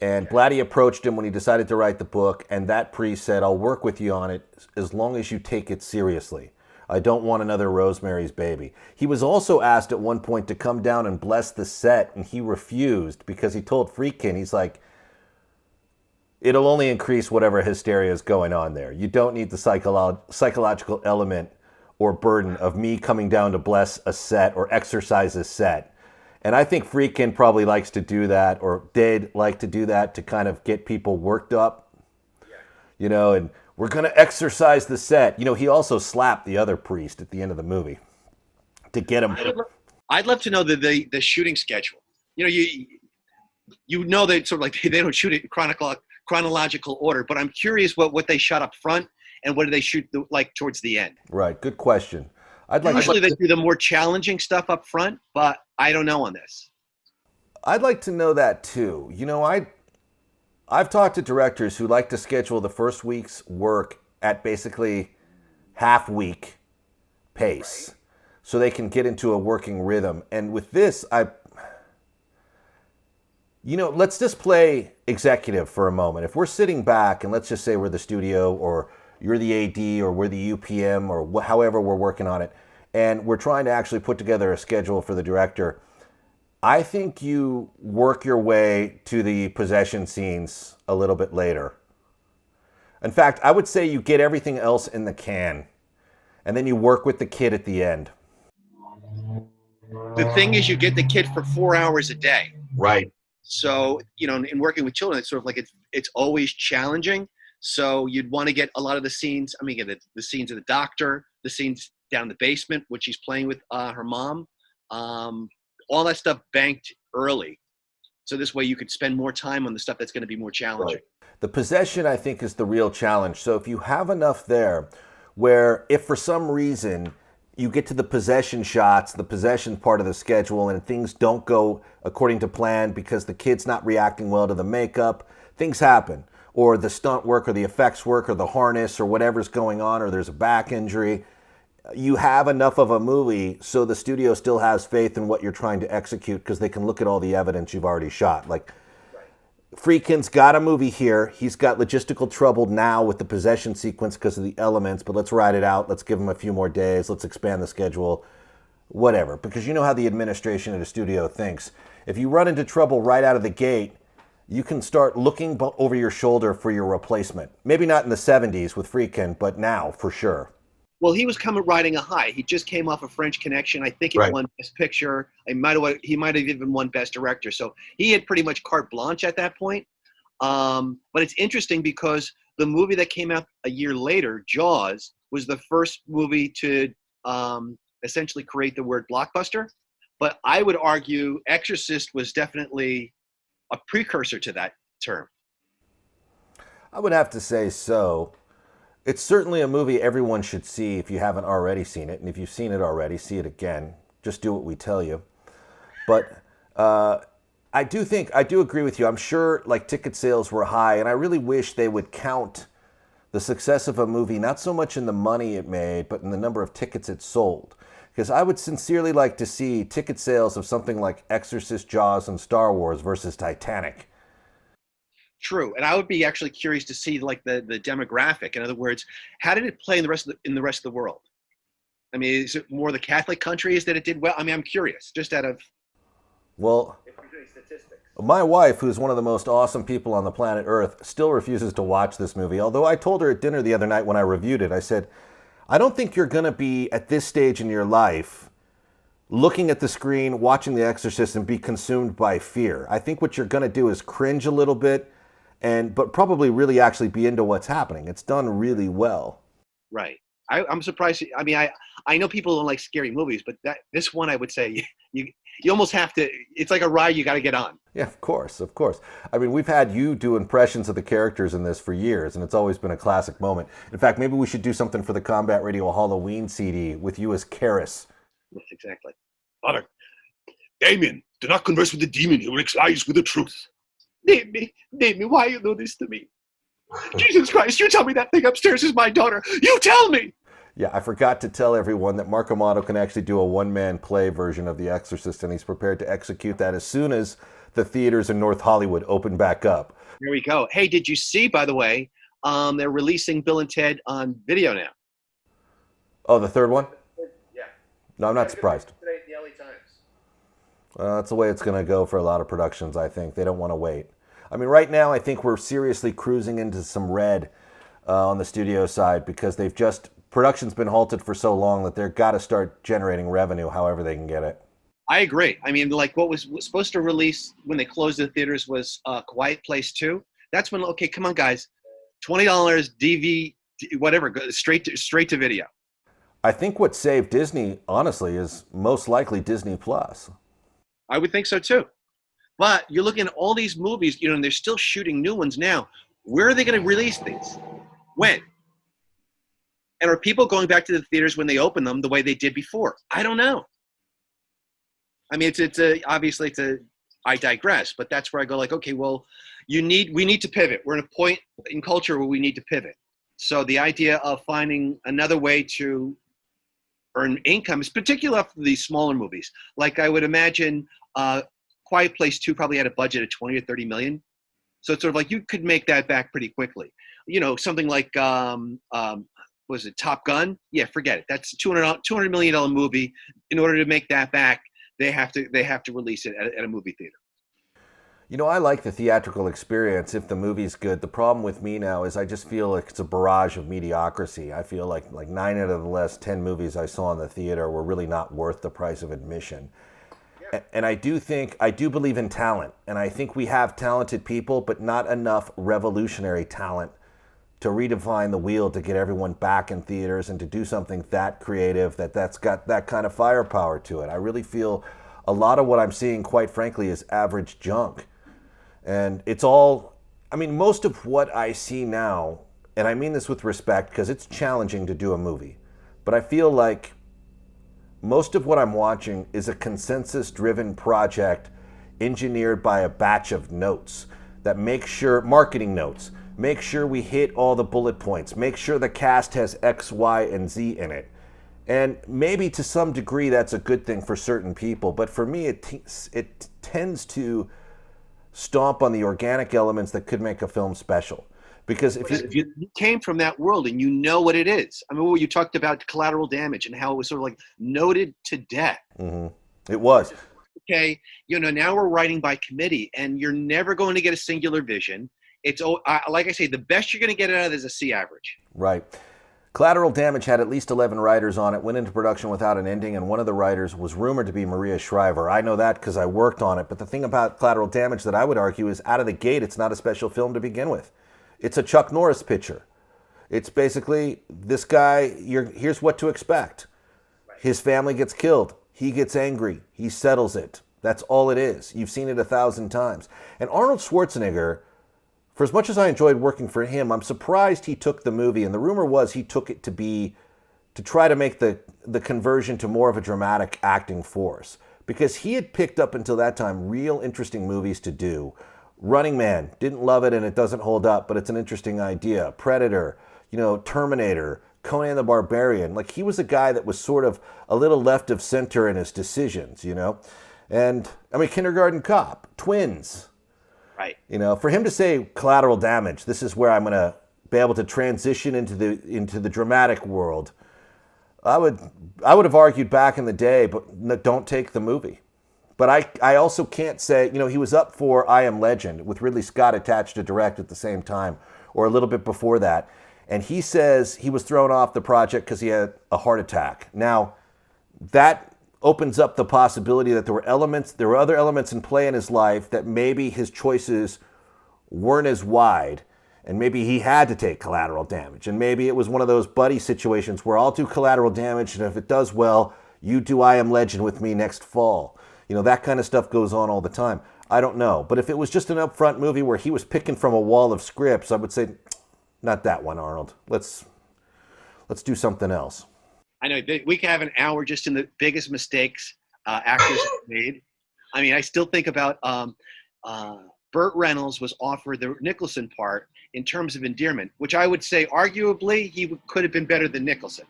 And Blatty approached him when he decided to write the book, and that priest said, I'll work with you on it as long as you take it seriously. I don't want another Rosemary's Baby. He was also asked at one point to come down and bless the set, and he refused because he told Friedkin, he's like, it'll only increase whatever hysteria is going on there. You don't need the psychological element or burden of me coming down to bless a set or exercise a set. And I think Friedkin probably likes to do that, or did like to do that, to kind of get people worked up, and we're going to exercise the set. He also slapped the other priest at the end of the movie to get him. I'd love to know the shooting schedule. You know they sort of like they don't shoot it in chronological order, but I'm curious what they shot up front and what do they shoot like towards the end. Right, good question. Usually they do the more challenging stuff up front, but I don't know on this. I'd like to know that too. I've talked to directors who like to schedule the first week's work at basically half week pace so they can get into a working rhythm. And with this, let's just play executive for a moment. If we're sitting back and let's just say we're the studio or you're the AD or we're the UPM or however we're working on it, and we're trying to actually put together a schedule for the director, I think you work your way to the possession scenes a little bit later. In fact, I would say you get everything else in the can, and then you work with the kid at the end. The thing is, you get the kid for 4 hours a day. Right. So, in working with children, it's sort of like it's always challenging. So you'd want to get a lot of the scenes. I mean, the scenes of the doctor, the scenes down in the basement, which she's playing with her mom, all that stuff banked early. So this way you could spend more time on the stuff that's going to be more challenging. Right. The possession, I think, is the real challenge. So if you have enough there where if for some reason you get to the possession shots, the possession part of the schedule, and things don't go according to plan because the kid's not reacting well to the makeup, things happen. Or the stunt work or the effects work or the harness or whatever's going on, or there's a back injury. You have enough of a movie so the studio still has faith in what you're trying to execute because they can look at all the evidence you've already shot. Like, Friedkin's got a movie here. He's got logistical trouble now with the possession sequence because of the elements, but let's ride it out. Let's give him a few more days. Let's expand the schedule, whatever. Because you know how the administration at a studio thinks. If you run into trouble right out of the gate, you can start looking over your shoulder for your replacement. Maybe not in the 70s with Friedkin, but now for sure. Well, he was riding a high. He just came off a French Connection. I think he won Best Picture. He might have even won Best Director. So he had pretty much carte blanche at that point. But it's interesting because the movie that came out a year later, Jaws, was the first movie to essentially create the word blockbuster. But I would argue Exorcist was definitely a precursor to that term. I would have to say so. It's certainly a movie everyone should see if you haven't already seen it. And if you've seen it already, see it again. Just do what we tell you. But I do agree with you. I'm sure like ticket sales were high, and I really wish they would count the success of a movie not so much in the money it made, but in the number of tickets it sold. Because I would sincerely like to see ticket sales of something like Exorcist, Jaws, and Star Wars versus Titanic. True, and I would be actually curious to see like the demographic. In other words, how did it play in the rest of the world? I mean, is it more the Catholic countries that it did well? I mean, I'm curious, just out of if we're doing statistics. My wife, who's one of the most awesome people on the planet Earth, still refuses to watch this movie. Although I told her at dinner the other night when I reviewed it, I said, I don't think you're going to be at this stage in your life looking at the screen, watching The Exorcist, and be consumed by fear. I think what you're going to do is cringe a little bit, but probably really actually be into what's happening. It's done really well. Right. I'm surprised. I mean, I know people don't like scary movies, but this one I would say you almost have to. It's like a ride you got to get on. Yeah, of course. I mean, we've had you do impressions of the characters in this for years, and it's always been a classic moment. In fact, maybe we should do something for the Combat Radio Halloween CD with you as Karis. Yes, exactly. Father, Damien, do not converse with the demon. He will excite us with the truth. Damien, why you do this to me? Jesus Christ, you tell me that thing upstairs is my daughter. You tell me! Yeah, I forgot to tell everyone that Mark Amato can actually do a one-man play version of The Exorcist, and he's prepared to execute that as soon as the theaters in North Hollywood open back up. There we go. Hey, did you see, by the way, they're releasing Bill and Ted on video now? Oh, the third one? Yeah. No, I'm not surprised. Today at the LA Times. That's the way it's going to go for a lot of productions, I think. They don't want to wait. I mean, right now, I think we're seriously cruising into some red on the studio side because production's been halted for so long that they've got to start generating revenue however they can get it. I agree. I mean, like what was supposed to release when they closed the theaters was Quiet Place 2. That's when, okay, come on, guys. $20, DV, whatever, go straight to video. I think what saved Disney, honestly, is most likely Disney Plus. I would think so, too. But you're looking at all these movies, and they're still shooting new ones now. Where are they going to release these? When? And are people going back to the theaters when they open them the way they did before? I don't know. I mean, obviously it's a I digress. But that's where I go like, okay, well, we need to pivot. We're in a point in culture where we need to pivot. So the idea of finding another way to earn income is particular for these smaller movies. Like I would imagine Quiet Place 2 probably had a budget of 20 or 30 million. So it's sort of like you could make that back pretty quickly. You know, something like, was it Top Gun? Yeah, forget it. That's a $200 million movie. In order to make that back, they have to release it at a movie theater. You know, I like the theatrical experience if the movie's good. The problem with me now is I just feel like it's a barrage of mediocrity. I feel like 9 out of the last 10 movies I saw in the theater were really not worth the price of admission. Yeah. And I do believe in talent. And I think we have talented people, but not enough revolutionary talent to redefine the wheel to get everyone back in theaters and to do something that creative, that's got that kind of firepower to it. I really feel a lot of what I'm seeing, quite frankly, is average junk. And it's all, I mean, most of what I see now, and I mean this with respect because it's challenging to do a movie, but I feel like most of what I'm watching is a consensus-driven project engineered by a batch of notes that make sure, marketing notes, make sure we hit all the bullet points, make sure the cast has X, Y, and Z in it. And maybe to some degree that's a good thing for certain people, but for me it tends to stomp on the organic elements that could make a film special. Because if you came from that world and you know what it is. I mean, well, you talked about Collateral Damage and how it was sort of like noted to death. Mm-hmm. It was. Okay, you know, now we're writing by committee and you're never going to get a singular vision. It's like I say, the best you're going to get out of it is a C average. Right. Collateral Damage had at least 11 writers on it, went into production without an ending, and one of the writers was rumored to be Maria Shriver. I know that because I worked on it, but the thing about Collateral Damage that I would argue is out of the gate, it's not a special film to begin with. It's a Chuck Norris picture. It's basically, this guy, here's what to expect. His family gets killed. He gets angry. He settles it. That's all it is. You've seen it 1,000 times. And Arnold Schwarzenegger, for as much as I enjoyed working for him, I'm surprised he took the movie, and the rumor was he took it to try to make the conversion to more of a dramatic acting force. Because he had picked up until that time real interesting movies to do. Running Man, didn't love it and it doesn't hold up, but it's an interesting idea. Predator, Terminator, Conan the Barbarian. Like, he was a guy that was sort of a little left of center in his decisions, And, I mean, Kindergarten Cop, Twins. Right. For him to say Collateral Damage, this is where I'm going to be able to transition into the dramatic world. I would have argued back in the day, but don't take the movie. But I also can't say, he was up for I Am Legend with Ridley Scott attached to direct at the same time, or a little bit before that. And he says he was thrown off the project because he had a heart attack. Now, that opens up the possibility that there were other elements in play in his life that maybe his choices weren't as wide, and maybe he had to take Collateral Damage, and maybe it was one of those buddy situations where I'll do Collateral Damage, and if it does well, you do I Am Legend with me next fall. That kind of stuff goes on all the time. I don't know, but if it was just an upfront movie where he was picking from a wall of scripts, I would say, not that one, Arnold. Let's do something else. I know we could have an hour just in the biggest mistakes actors have made. I mean, I still think about Burt Reynolds was offered the Nicholson part in terms of endearment, which I would say arguably he could have been better than Nicholson.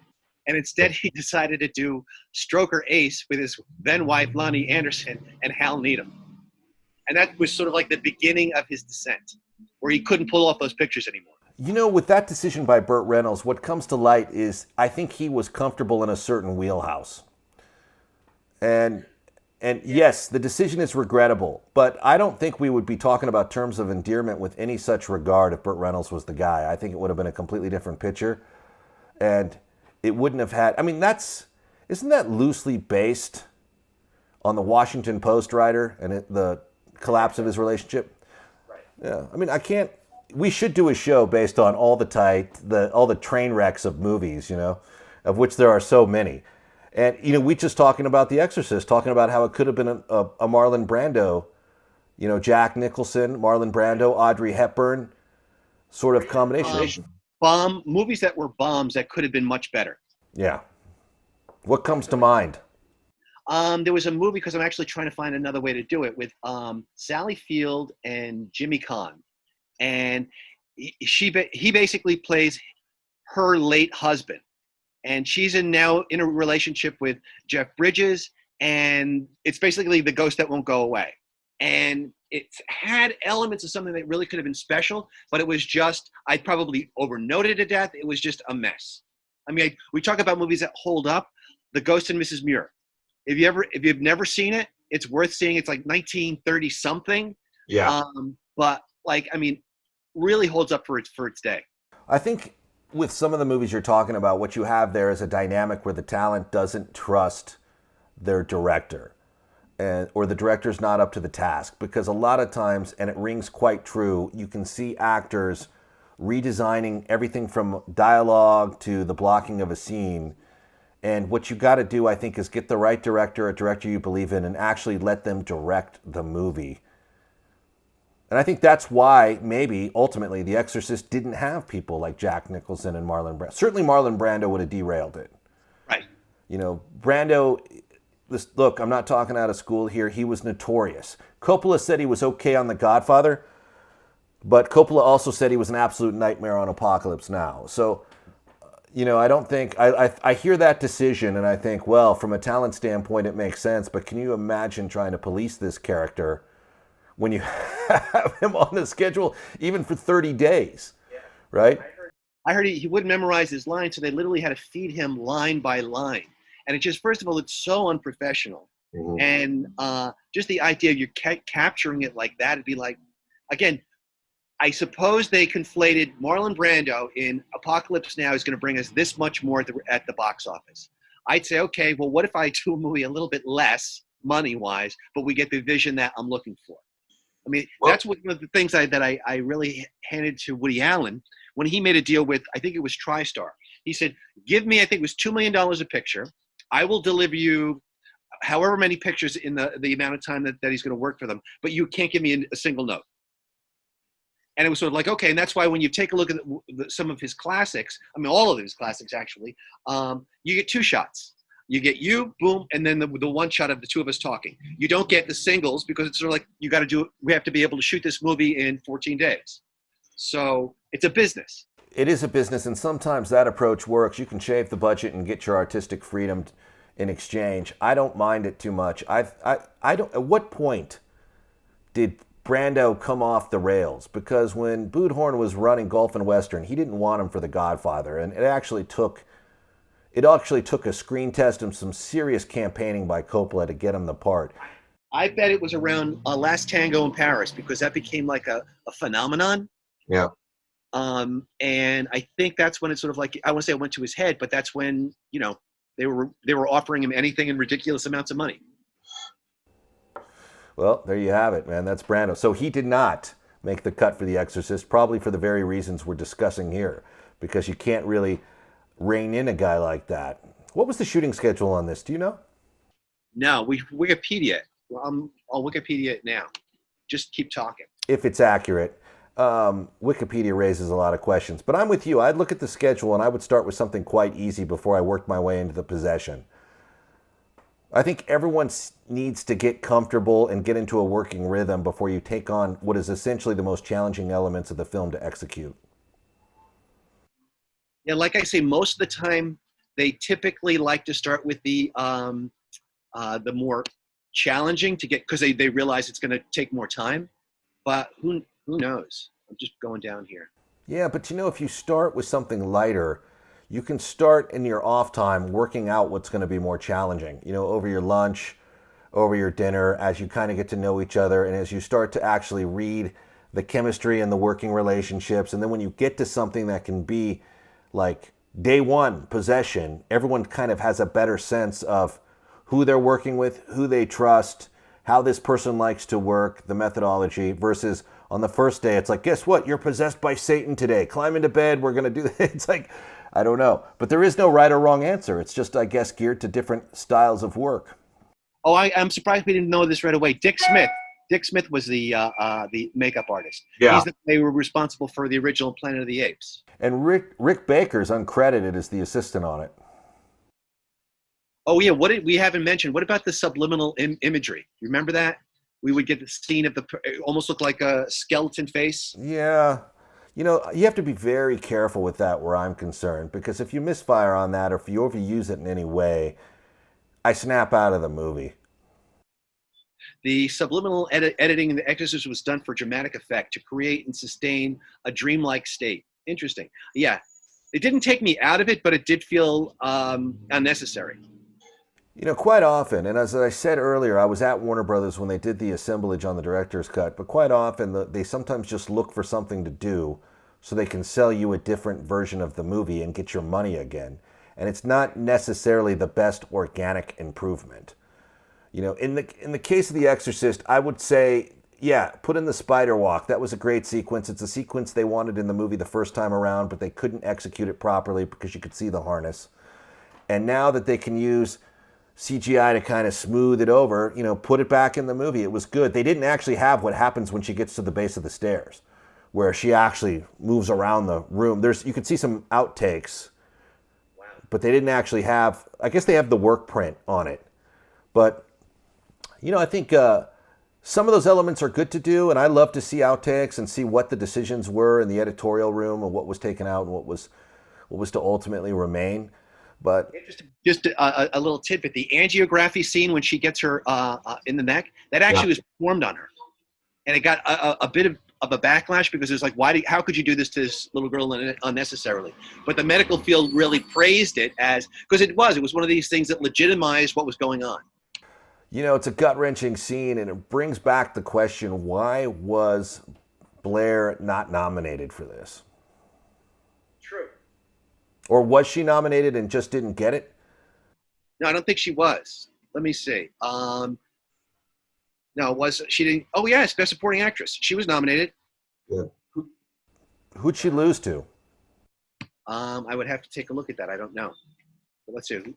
And instead he decided to do Stroker Ace with his then wife Lonnie Anderson and Hal Needham. And that was sort of like the beginning of his descent, where he couldn't pull off those pictures anymore. With that decision by Burt Reynolds, what comes to light is I think he was comfortable in a certain wheelhouse. And yes, the decision is regrettable, but I don't think we would be talking about terms of endearment with any such regard if Burt Reynolds was the guy. I think it would have been a completely different picture. And it wouldn't have had, isn't that loosely based on the Washington Post writer and the collapse of his relationship? Right. Yeah, we should do a show based on all the train wrecks of movies, of which there are so many. And, we just talking about The Exorcist, talking about how it could have been a Marlon Brando, Jack Nicholson, Marlon Brando, Audrey Hepburn sort of combination. Movies that were bombs that could have been much better. Yeah. What comes to mind? There was a movie, because I'm actually trying to find another way to do it, with Sally Field and Jimmy Caan, and he basically plays her late husband, and she's now in a relationship with Jeff Bridges, and it's basically the ghost that won't go away. And it's had elements of something that really could have been special, but it was just, I probably overnoted it to death. It was just a mess. I mean, we talk about movies that hold up. The Ghost and Mrs. Muir. If you've never seen it, it's worth seeing. It's like 1930 something. Yeah. But like, I mean, really holds up for its day. I think with some of the movies you're talking about, what you have there is a dynamic where the talent doesn't trust their director, or the director's not up to the task. Because a lot of times, and it rings quite true, you can see actors redesigning everything from dialogue to the blocking of a scene. And what you got to do, I think, is get the right director, a director you believe in, and actually let them direct the movie. And I think that's why maybe ultimately The Exorcist didn't have people like Jack Nicholson and Marlon Brando. Certainly Marlon Brando would have derailed it. Right. You know, Brando, look, I'm not talking out of school here. He was notorious. Coppola said he was okay on The Godfather, but Coppola also said he was an absolute nightmare on Apocalypse Now. So, you know, I don't think, I hear that decision and I think, well, from a talent standpoint, it makes sense. But can you imagine trying to police this character when you have him on the schedule, even for 30 days, right? I heard he wouldn't memorize his lines, so they literally had to feed him line by line. And it just, first of all, it's so unprofessional. Mm-hmm. And just the idea of you capturing it like that, it'd be like, again, I suppose they conflated Marlon Brando in Apocalypse Now is going to bring us this much more at the box office. I'd say, okay, well, what if I do a movie a little bit less money-wise, but we get the vision that I'm looking for? I mean, that's one of the things that I really handed to Woody Allen when he made a deal with, I think it was TriStar. He said, give me, I think it was $2 million a picture. I will deliver you however many pictures in the amount of time that he's going to work for them, but you can't give me a single note. And it was sort of like, okay, and that's why when you take a look at some of his classics, I mean, all of his classics actually, you get two shots. You get you, boom, and then the one shot of the two of us talking. You don't get the singles because it's sort of like you got to do it. We have to be able to shoot this movie in 14 days. So it's a business. It is a business, and sometimes that approach works. You can shave the budget and get your artistic freedom in exchange. I don't mind it too much. I don't. At what point did Brando come off the rails? Because when Boodhorn was running Gulf and Western, he didn't want him for The Godfather, and it actually took a screen test and some serious campaigning by Coppola to get him the part. I bet it was around Last Tango in Paris, because that became like a phenomenon. Yeah. And I think that's when it sort of like, I want to say it went to his head, but that's when, you know, they were offering him anything in ridiculous amounts of money. Well, there you have it, man. That's Brando. So he did not make the cut for The Exorcist, probably for the very reasons we're discussing here, because you can't really rein in a guy like that. What was the shooting schedule on this? Do you know? No, Wikipedia. I'm on Wikipedia now. Just keep talking. If it's accurate. Wikipedia raises a lot of questions, but I'm with you. I'd look at the schedule and I would start with something quite easy before I worked my way into the possession. I think everyone needs to get comfortable and get into a working rhythm before you take on what is essentially the most challenging elements of the film to execute. Yeah, like I say, most of the time they typically like to start with the more challenging to get, because they realize it's going to take more time. But who knows? I'm just going down here. Yeah, but you know, if you start with something lighter, you can start in your off time working out what's going to be more challenging. You know, over your lunch, over your dinner, as you kind of get to know each other, and as you start to actually read the chemistry and the working relationships, and then when you get to something that can be like day one, possession, everyone kind of has a better sense of who they're working with, who they trust, how this person likes to work, the methodology, versus on the first day, it's like, guess what? You're possessed by Satan today. Climb into bed. We're going to do that. It's like, I don't know. But there is no right or wrong answer. It's just, I guess, geared to different styles of work. Oh, I'm surprised we didn't know this right away. Dick Smith. Dick Smith was the makeup artist. Yeah. They were responsible for the original Planet of the Apes. And Rick Baker's uncredited as the assistant on it. Oh yeah, we haven't mentioned? What about the subliminal imagery? You remember that? We would get the scene of it almost looked like a skeleton face. Yeah. You know, you have to be very careful with that where I'm concerned, because if you misfire on that or if you overuse it in any way, I snap out of the movie. The subliminal editing in The Exorcist was done for dramatic effect to create and sustain a dreamlike state. Interesting. Yeah, it didn't take me out of it, but it did feel unnecessary. You know, quite often, and as I said earlier, I was at Warner Brothers when they did the assemblage on the director's cut, but quite often they sometimes just look for something to do so they can sell you a different version of the movie and get your money again. And it's not necessarily the best organic improvement. You know, in the case of The Exorcist, I would say, yeah, put in the spider walk. That was a great sequence. It's a sequence they wanted in the movie the first time around, but they couldn't execute it properly because you could see the harness. And now that they can use CGI to kind of smooth it over, you know, put it back in the movie. It was good. They didn't actually have what happens when she gets to the base of the stairs, where she actually moves around the room. You can see some outtakes, but they didn't actually have, I guess they have the work print on it. But, you know, I think some of those elements are good to do, and I love to see outtakes and see what the decisions were in the editorial room and what was taken out and what was to ultimately remain. But just a little tidbit: the angiography scene when she gets her in the neck, that actually was performed on her, and it got a bit of a backlash because it's like, how could you do this to this little girl unnecessarily? But the medical field really praised it because it was one of these things that legitimized what was going on. You know, it's a gut-wrenching scene, and it brings back the question: why was Blair not nominated for this? True. Or was she nominated and just didn't get it? No, I don't think she was. Let me see. No, she didn't? Oh, yes, Best Supporting Actress. She was nominated. Yeah. Who'd she lose to? I would have to take a look at that. I don't know. But let's see. Okay.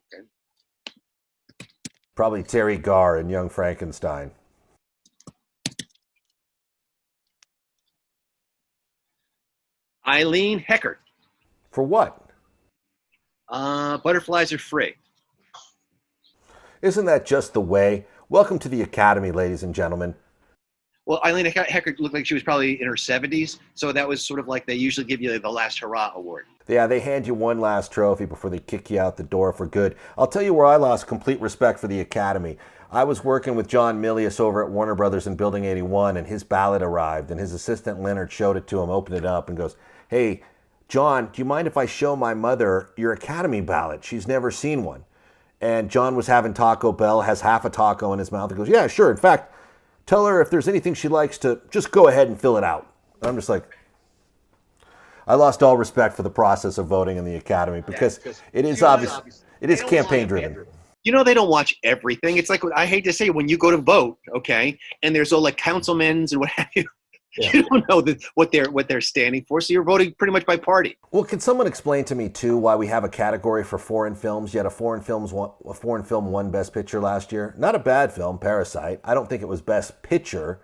Probably Terry Garr in Young Frankenstein. Eileen Heckert. For what? Butterflies Are Free. Isn't that just the way? Welcome to the Academy, ladies and gentlemen. Well, Eileen Heckert looked like she was probably in her 70s, so that was sort of like they usually give you the last hurrah award. Yeah, they hand you one last trophy before they kick you out the door for good. I'll tell you where I lost complete respect for the Academy. I was working with John Milius over at Warner Brothers in Building 81, and his ballot arrived, and his assistant Leonard showed it to him, opened it up, and goes, "Hey, John, do you mind if I show my mother your Academy ballot? She's never seen one." And John was having Taco Bell, has half a taco in his mouth, and goes, "Yeah, sure. In fact, tell her if there's anything she likes to just go ahead and fill it out." And I'm just like, I lost all respect for the process of voting in the Academy because it is obvious. It is campaign driven. You know, they don't watch everything. It's like, I hate to say, when you go to vote, okay, and there's all like councilmen's and what have you, you don't know what they're standing for, so you're voting pretty much by party. Well, can someone explain to me too why we have a category for foreign films? Yet a foreign film won Best Picture last year. Not a bad film, Parasite. I don't think it was Best Picture,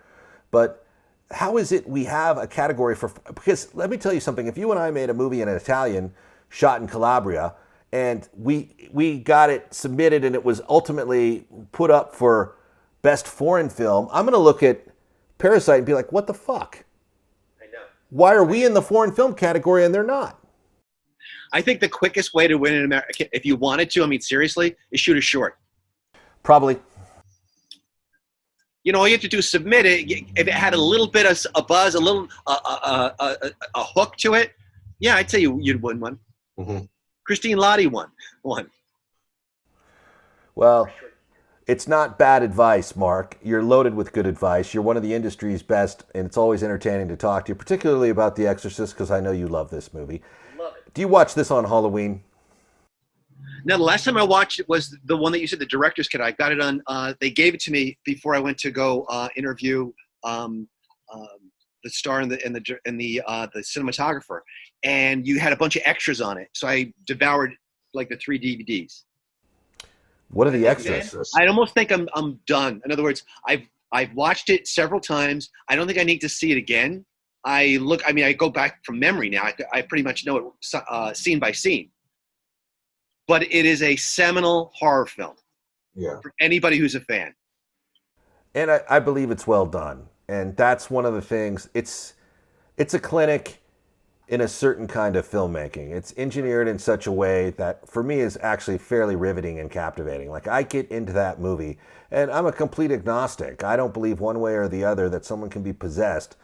but how is it we have a category for? Because let me tell you something. If you and I made a movie in Italian, shot in Calabria, and we got it submitted and it was ultimately put up for Best Foreign Film, I'm going to look at Parasite and be like, what the fuck? I know. Why are we in the foreign film category and they're not? I think the quickest way to win in America, if you wanted to, I mean, seriously, is shoot a short. Probably. You know, all you have to do is submit it. If it had a little bit of a buzz, a little a hook to it, yeah, I'd say you'd win one. Mm-hmm. Christine Lottie won. Well, it's not bad advice, Mark. You're loaded with good advice. You're one of the industry's best, and it's always entertaining to talk to you, particularly about The Exorcist, because I know you love this movie. Love it. Do you watch this on Halloween? Now, the last time I watched it was the one that you said, the director's cut. I got it on. They gave it to me before I went to go interview the star and the cinematographer, and you had a bunch of extras on it. So I devoured like the 3 DVDs. What are the extras? I almost think I'm done. In other words, I've watched it several times. I don't think I need to see it again. I go back from memory now. I pretty much know it scene by scene. but it is a seminal horror film. Yeah. For anybody who's a fan. And I believe it's well done. And that's one of the things. It's a clinic in a certain kind of filmmaking. It's engineered in such a way that, for me, is actually fairly riveting and captivating. Like, I get into that movie, and I'm a complete agnostic. I don't believe one way or the other that someone can be possessed.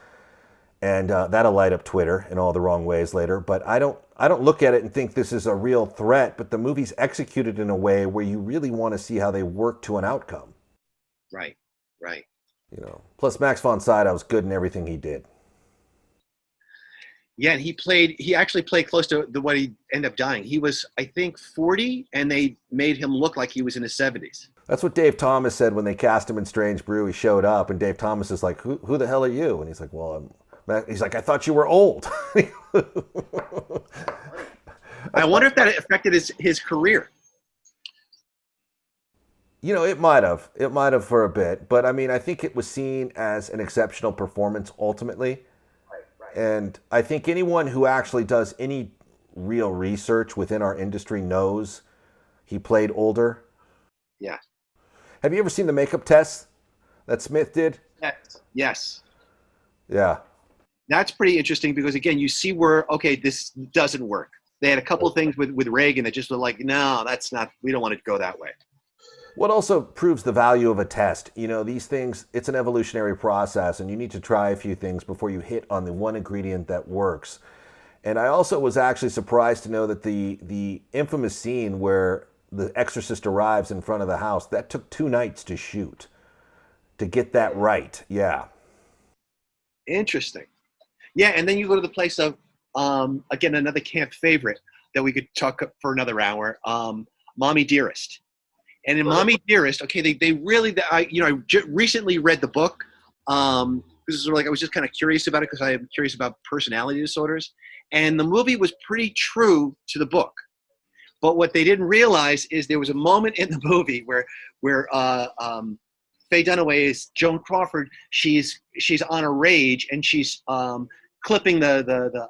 And that'll light up Twitter in all the wrong ways later. But I don't look at it and think this is a real threat. But the movie's executed in a way where you really want to see how they work to an outcome. Right. You know. Plus, Max von Sydow was good in everything he did. Yeah, and he actually played close to what he ended up dying. He was, I think, 40, and they made him look like he was in his 70s. That's what Dave Thomas said when they cast him in Strange Brew. He showed up, and Dave Thomas is like, who the hell are you? And he's like, well, he's like, I thought you were old. I wonder if that affected his career. You know, it might have for a bit, but I mean, I think it was seen as an exceptional performance ultimately. Right. And I think anyone who actually does any real research within our industry knows he played older. Yeah. Have you ever seen the makeup test that Smith did? Yes. Yeah. That's pretty interesting because, again, you see where, okay, this doesn't work. They had a couple of things with Reagan that just were like, no, that's not, we don't want it to go that way. What also proves the value of a test, you know, these things, it's an evolutionary process, and you need to try a few things before you hit on the one ingredient that works. And I also was actually surprised to know that the infamous scene where the Exorcist arrives in front of the house, that took 2 nights to shoot, to get that right. Yeah. Interesting. Yeah, and then you go to the place of, again, another camp favorite that we could talk for another hour, Mommy Dearest. And in Mommy Dearest, okay, they really, I recently read the book. This is like, I was just kind of curious about it because I am curious about personality disorders. And the movie was pretty true to the book. But what they didn't realize is there was a moment in the movie where Faye Dunaway's Joan Crawford, she's on a rage and she's clipping the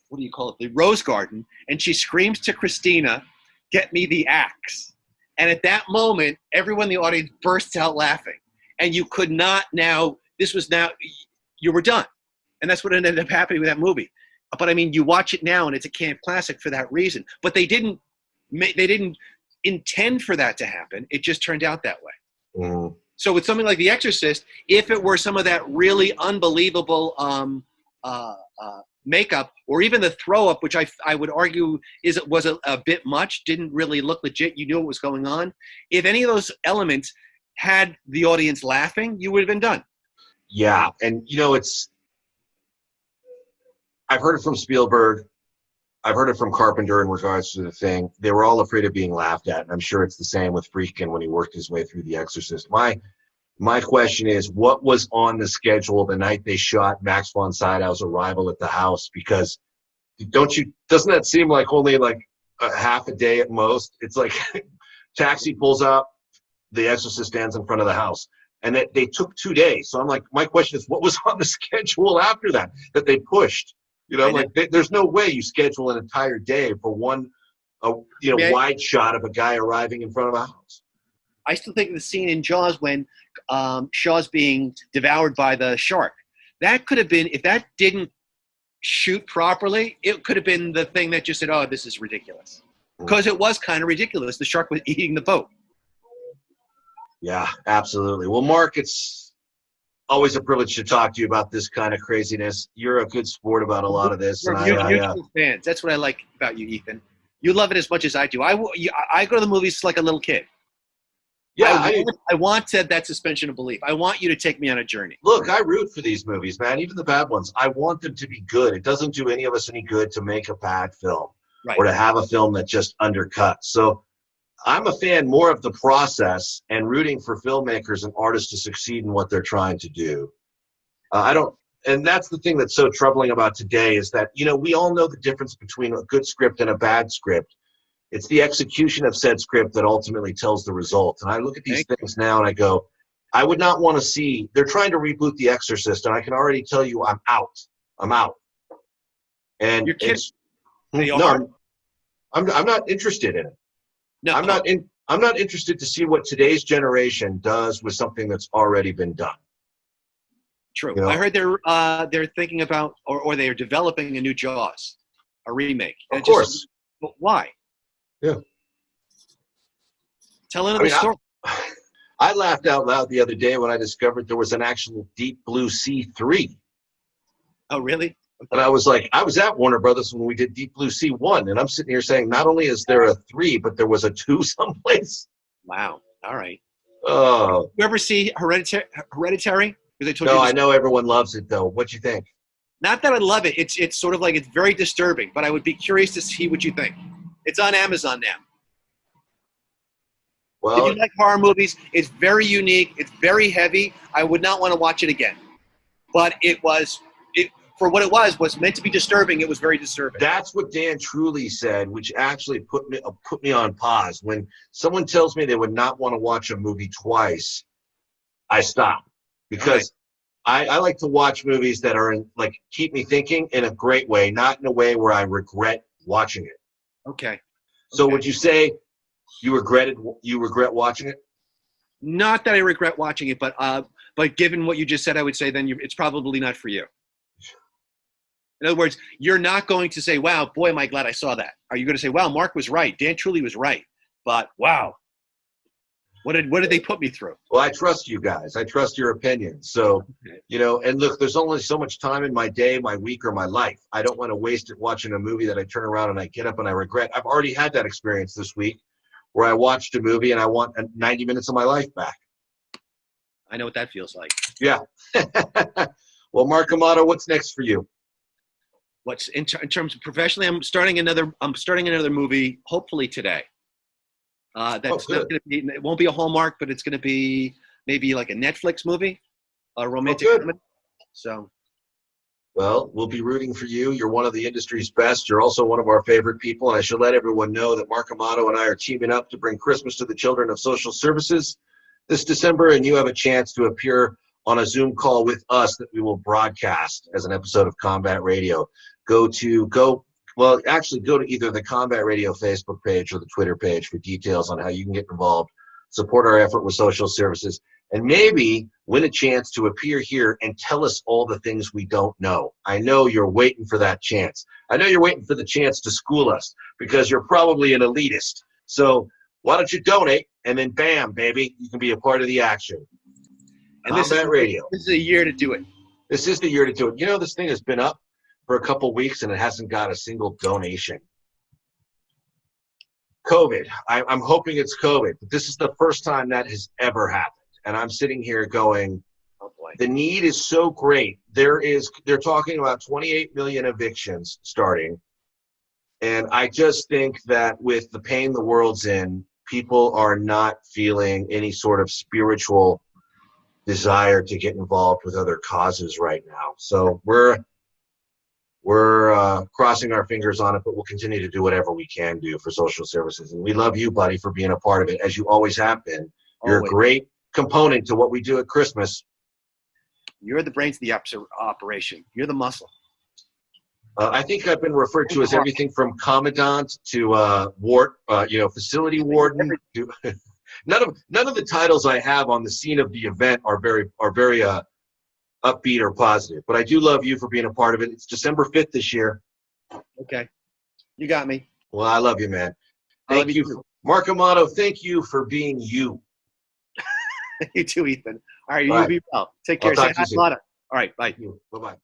what do you call it, the rose garden, and she screams to Christina, "Get me the axe." And at that moment, everyone in the audience bursts out laughing. And you could not now, you were done. And that's what ended up happening with that movie. But I mean, you watch it now and it's a camp classic for that reason. But they didn't intend for that to happen. It just turned out that way. Mm-hmm. So with something like The Exorcist, if it were some of that really unbelievable makeup, or even the throw up, which I would argue was a bit much, didn't really look legit, you knew what was going on. If any of those elements had the audience laughing, you would have been done. Yeah, and you know, I've heard it from Spielberg, I've heard it from Carpenter in regards to the Thing. They were all afraid of being laughed at, and I'm sure it's the same with Friedkin when he worked his way through The Exorcist. My question is, what was on the schedule the night they shot Max von Sydow's arrival at the house? Because doesn't that seem like only like a half a day at most? It's like taxi pulls up, The Exorcist stands in front of the house, and that they took 2 days. So I'm like, my question is, what was on the schedule after that they pushed? You know, like there's no way you schedule an entire day for one, wide shot of a guy arriving in front of a house. I still think of the scene in Jaws when Shaw's being devoured by the shark. That could have been, if that didn't shoot properly, it could have been the thing that just said, oh, this is ridiculous. Because it was kind of ridiculous. The shark was eating the boat. Yeah, absolutely. Well, Mark, it's always a privilege to talk to you about this kind of craziness. You're a good sport about a lot of this. We're mutual fans. That's what I like about you, Ethan. You love it as much as I do. I go to the movies like a little kid. Yeah, I want that suspension of belief. I want you to take me on a journey. Look, I root for these movies, man, even the bad ones. I want them to be good. It doesn't do any of us any good to make a bad film or to have a film that just undercuts. So I'm a fan more of the process and rooting for filmmakers and artists to succeed in what they're trying to do. And that's the thing that's so troubling about today is that, we all know the difference between a good script and a bad script. It's the execution of said script that ultimately tells the result. And I look at these things now and I go, I would not want to see, they're trying to reboot The Exorcist, and I can already tell you I'm out. And you're kidding. No, I'm not interested in it. No, I'm not interested to see what today's generation does with something that's already been done. True. You know? I heard they're thinking about or they are developing a new Jaws, a remake. Of course. But why? Yeah. Tell another story. I laughed out loud the other day when I discovered there was an actual Deep Blue Sea 3. Oh, really? And I was like, I was at Warner Brothers when we did Deep Blue Sea 1, and I'm sitting here saying, not only is there a 3, but there was a 2 someplace. Wow. All right. Oh. You ever see Hereditary? No, I know everyone loves it, though. What you think? Not that I love it. It's sort of like it's very disturbing, but I would be curious to see what you think. It's on Amazon now. Well, if you like horror movies, it's very unique. It's very heavy. I would not want to watch it again. But for what it was meant to be disturbing. It was very disturbing. That's what Dan Truly said, which actually put me on pause. When someone tells me they would not want to watch a movie twice, I stop. Because I like to watch movies that are keep me thinking in a great way, not in a way where I regret watching it. Okay. So would you say you regret watching it? Not that I regret watching it, but given what you just said, I would say then it's probably not for you. In other words, you're not going to say, wow, boy, am I glad I saw that. Are you going to say, wow, Mark was right. Dan Truly was right. But wow, what did they put me through? Well, I trust you guys. I trust your opinion. So, and look, there's only so much time in my day, my week, or my life. I don't want to waste it watching a movie that I turn around and I get up and I regret. I've already had that experience this week where I watched a movie and I want 90 minutes of my life back. I know what that feels like. Yeah. Well, Mark Amato, what's next for you? What's in terms of professionally? I'm starting another movie, hopefully today. That's not going to be. It won't be a Hallmark, but it's going to be maybe like a Netflix movie, a romantic comedy. So, well, we'll be rooting for you. You're one of the industry's best. You're also one of our favorite people, and I should let everyone know that Mark Amato and I are teaming up to bring Christmas to the children of social services this December, and you have a chance to appear on a Zoom call with us that we will broadcast as an episode of Combat Radio. Go to either the Combat Radio Facebook page or the Twitter page for details on how you can get involved, support our effort with social services, and maybe win a chance to appear here and tell us all the things we don't know. I know you're waiting for that chance. I know you're waiting for the chance to school us because you're probably an elitist. So why don't you donate, and then bam, baby, you can be a part of the action. And Combat Radio. This is a year to do it. This is the year to do it. You know, this thing has been up for a couple weeks and it hasn't got a single donation. COVID. I'm hoping it's COVID, but this is the first time that has ever happened. And I'm sitting here going, oh boy, the need is so great. They're talking about 28 million evictions starting. And I just think that with the pain the world's in, people are not feeling any sort of spiritual desire to get involved with other causes right now. So we're crossing our fingers on it, but we'll continue to do whatever we can do for social services. And we love you, buddy, for being a part of it, as you always have been. You're a great component to what we do at Christmas. You're the brains of the operation. You're the muscle. I think I've been referred to as everything from commandant to facility warden. None of the titles I have on the scene of the event are very upbeat or positive, but I do love you for being a part of it. It's December 5th this year. Okay. You got me. Well, I love you, man. Thank you. Mark Amato, thank you for being you. You too, Ethan. All right, you be well. Take care. Say hi, Amato. All right, bye. Bye-bye.